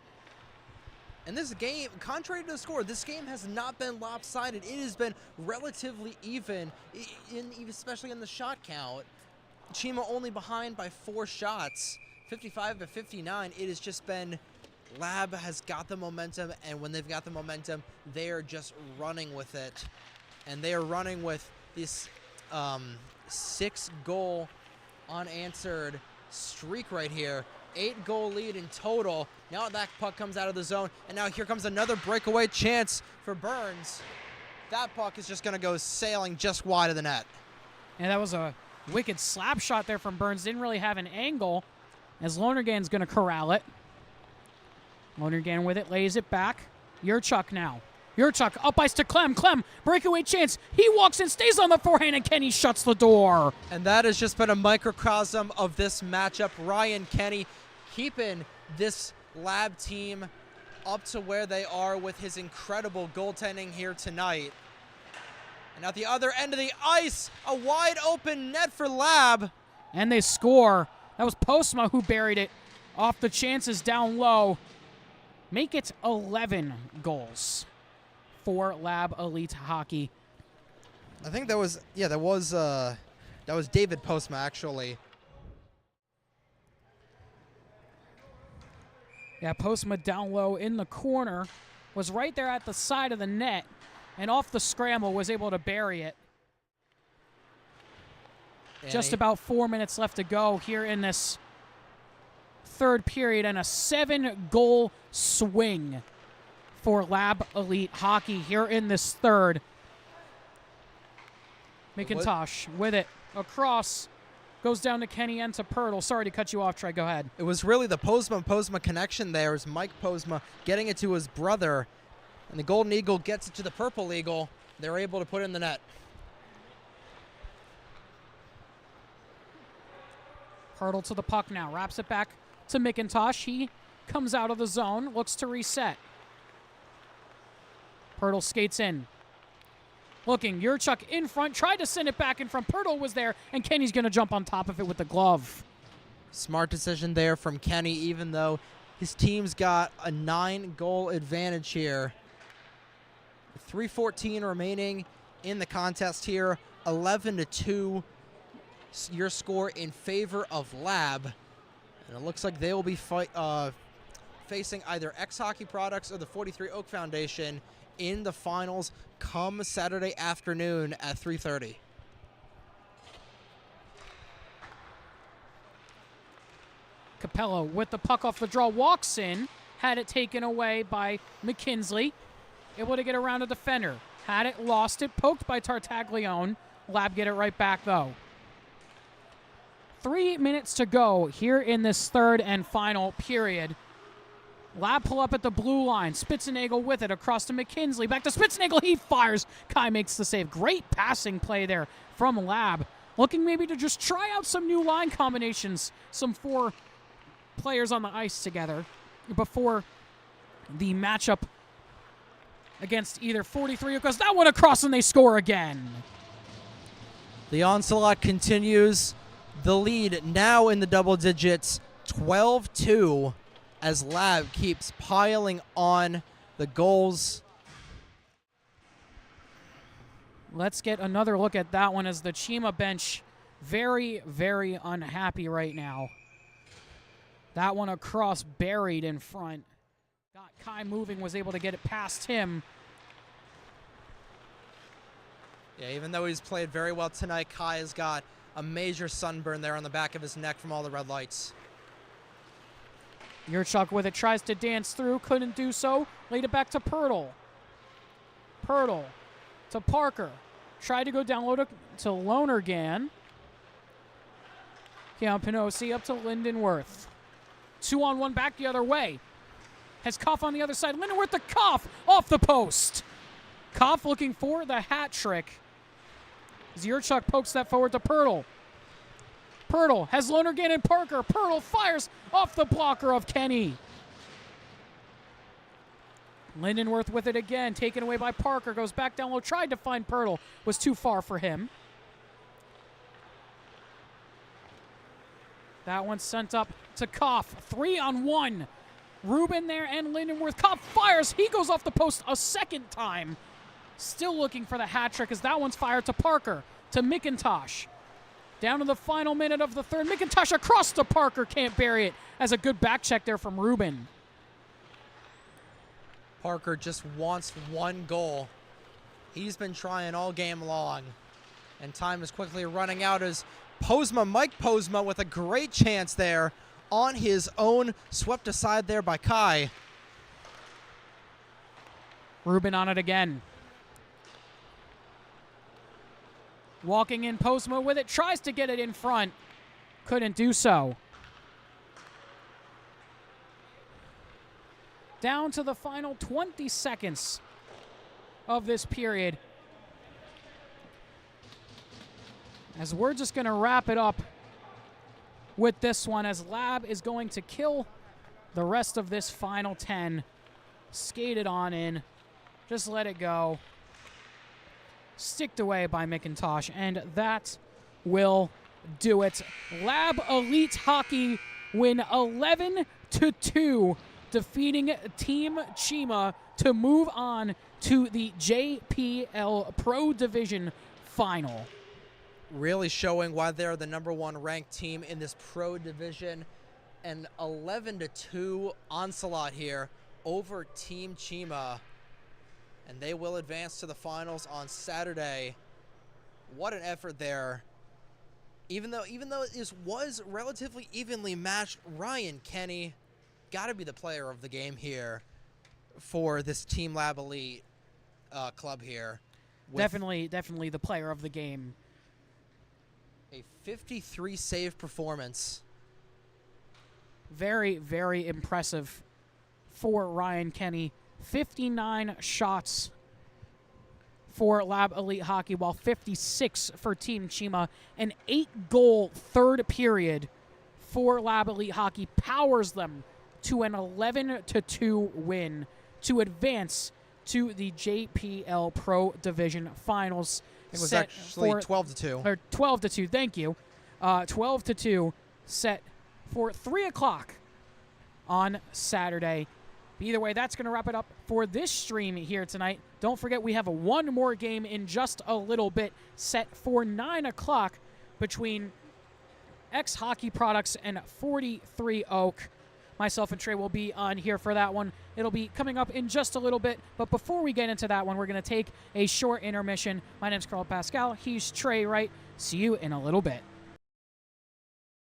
And this game, contrary to the score, this game has not been lopsided. It has been relatively even, especially in the shot count. Cheema only behind by 4 shots, 55-59. It has just been, Lab has got the momentum, and when they've got the momentum, they are just running with it. And they are running with this 6-goal unanswered streak right here. 8-goal lead in total. Now that puck comes out of the zone, and now here comes another breakaway chance for Burns. That puck is just going to go sailing just wide of the net. And that was a wicked slap shot there from Burns. Didn't really have an angle as Lonergan's going to corral it. Lonergan with it, lays it back. Yurchuk now. Yurchuk up ice to Clem. Clem, breakaway chance. He walks in, stays on the forehand, and Kenny shuts the door. And that has just been a microcosm of this matchup. Ryan Kenny keeping this Lab team up to where they are with his incredible goaltending here tonight. And at the other end of the ice, a wide open net for Lab. And they score. That was Postma who buried it off the chances down low. Make it 11 goals for Lab Elite Hockey. I think that was David Postma, actually. Yeah, Postma down low in the corner, was right there at the side of the net, and off the scramble was able to bury it. Just about 4 minutes left to go here in this third period, and a 7-goal swing for Lab Elite Hockey here in this third. McIntosh with it across, goes down to Kenny and to Pirtle. Sorry to cut you off, Trey. Go ahead. It was really the Postma connection there. Is Mike Postma getting it to his brother, and the Golden Eagle gets it to the Purple Eagle. They're able to put it in the net. Pirtle to the puck now, wraps it back to McIntosh. He comes out of the zone, looks to reset. Pirtle skates in. Looking, Yurchuk in front, tried to send it back in front. Pirtle was there, and Kenny's going to jump on top of it with the glove. Smart decision there from Kenny, even though his team's got a 9-goal advantage here. 3:14 remaining in the contest here. 11-2, your score in favor of Lab. And it looks like they will be facing either X Hockey Products or the 43 Oak Foundation in the finals come Saturday afternoon at 3:30. Capello with the puck off the draw, walks in, had it taken away by McKinsley. Able to get around a defender. Had it, lost it, poked by Tartaglione. Lab get it right back, though. 3 minutes to go here in this third and final period. Lab pull up at the blue line. Spitzenagel with it across to McKinsley. Back to Spitzenagel. He fires. Kai makes the save. Great passing play there from Lab. Looking maybe to just try out some new line combinations. Some 4 players on the ice together before the matchup against either 43 or goes that one across and they score again. The onslaught continues. The lead now in the double digits, 12-2, as Lab keeps piling on the goals. Let's get another look at that one as the Cheema bench very, very unhappy right now. That one across, buried in front. Got Kai moving, was able to get it past him. Yeah, even though he's played very well tonight, Kai has got a major sunburn there on the back of his neck from all the red lights. Yurchuk with it, tries to dance through, couldn't do so. Laid it back to Pirtle. Pirtle to Parker. Tried to go down low to Lonergan. Giampinosi up to Lindenworth. 2-on-1 back the other way. Has Koff on the other side. Lindenworth to Koff off the post. Koff looking for the hat trick. Yurchuk pokes that forward to Pirtle. Pirtle has Lonergan and Parker. Pirtle fires off the blocker of Kenny. Lindenworth with it again, taken away by Parker. Goes back down low, tried to find Pirtle. Was too far for him. That one sent up to Koff. 3-on-1. Rubin there and Lindenworth. Koff fires. He goes off the post a second time. Still looking for the hat trick as that one's fired to Parker, to McIntosh. Down to the final minute of the third. McIntosh across to Parker. Can't bury it. As a good back check there from Rubin. Parker just wants one goal. He's been trying all game long. And time is quickly running out as Mike Postma with a great chance there on his own. Swept aside there by Kai. Rubin on it again. Walking in Postma with it. Tries to get it in front. Couldn't do so. Down to the final 20 seconds of this period. As we're just going to wrap it up with this one, as Lab is going to kill the rest of this final 10. Skate it on in. Just let it go. Sticked away by McIntosh, and that will do it. Lab Elite Hockey win 11-2, defeating Team Cheema to move on to the JPL Pro Division Final. Really showing why they're the #1 ranked team in this Pro Division. An 11-2 onslaught here over Team Cheema. And they will advance to the finals on Saturday. What an effort there Even though this was relatively evenly matched, Ryan Kenny got to be the player of the game here for this Team Lab Elite club here. Definitely the player of the game. A 53 save performance. Very, very impressive for Ryan Kenny. 59 shots for Lab Elite Hockey, while 56 for Team Cheema. An 8-goal third period for Lab Elite Hockey powers them to an 11-2 win to advance to the JPL Pro Division Finals. It was actually 12-2. Or 12-2, thank you. 12-2 set for 3 o'clock on Saturday. Either way, that's going to wrap it up for this stream here tonight. Don't forget, we have one more game in just a little bit set for 9 o'clock between X Hockey Products and 43 Oak. Myself and Trey will be on here for that one. It'll be coming up in just a little bit. But before we get into that one, we're going to take a short intermission. My name's Carl Pascal. He's Trey Wright. See you in a little bit.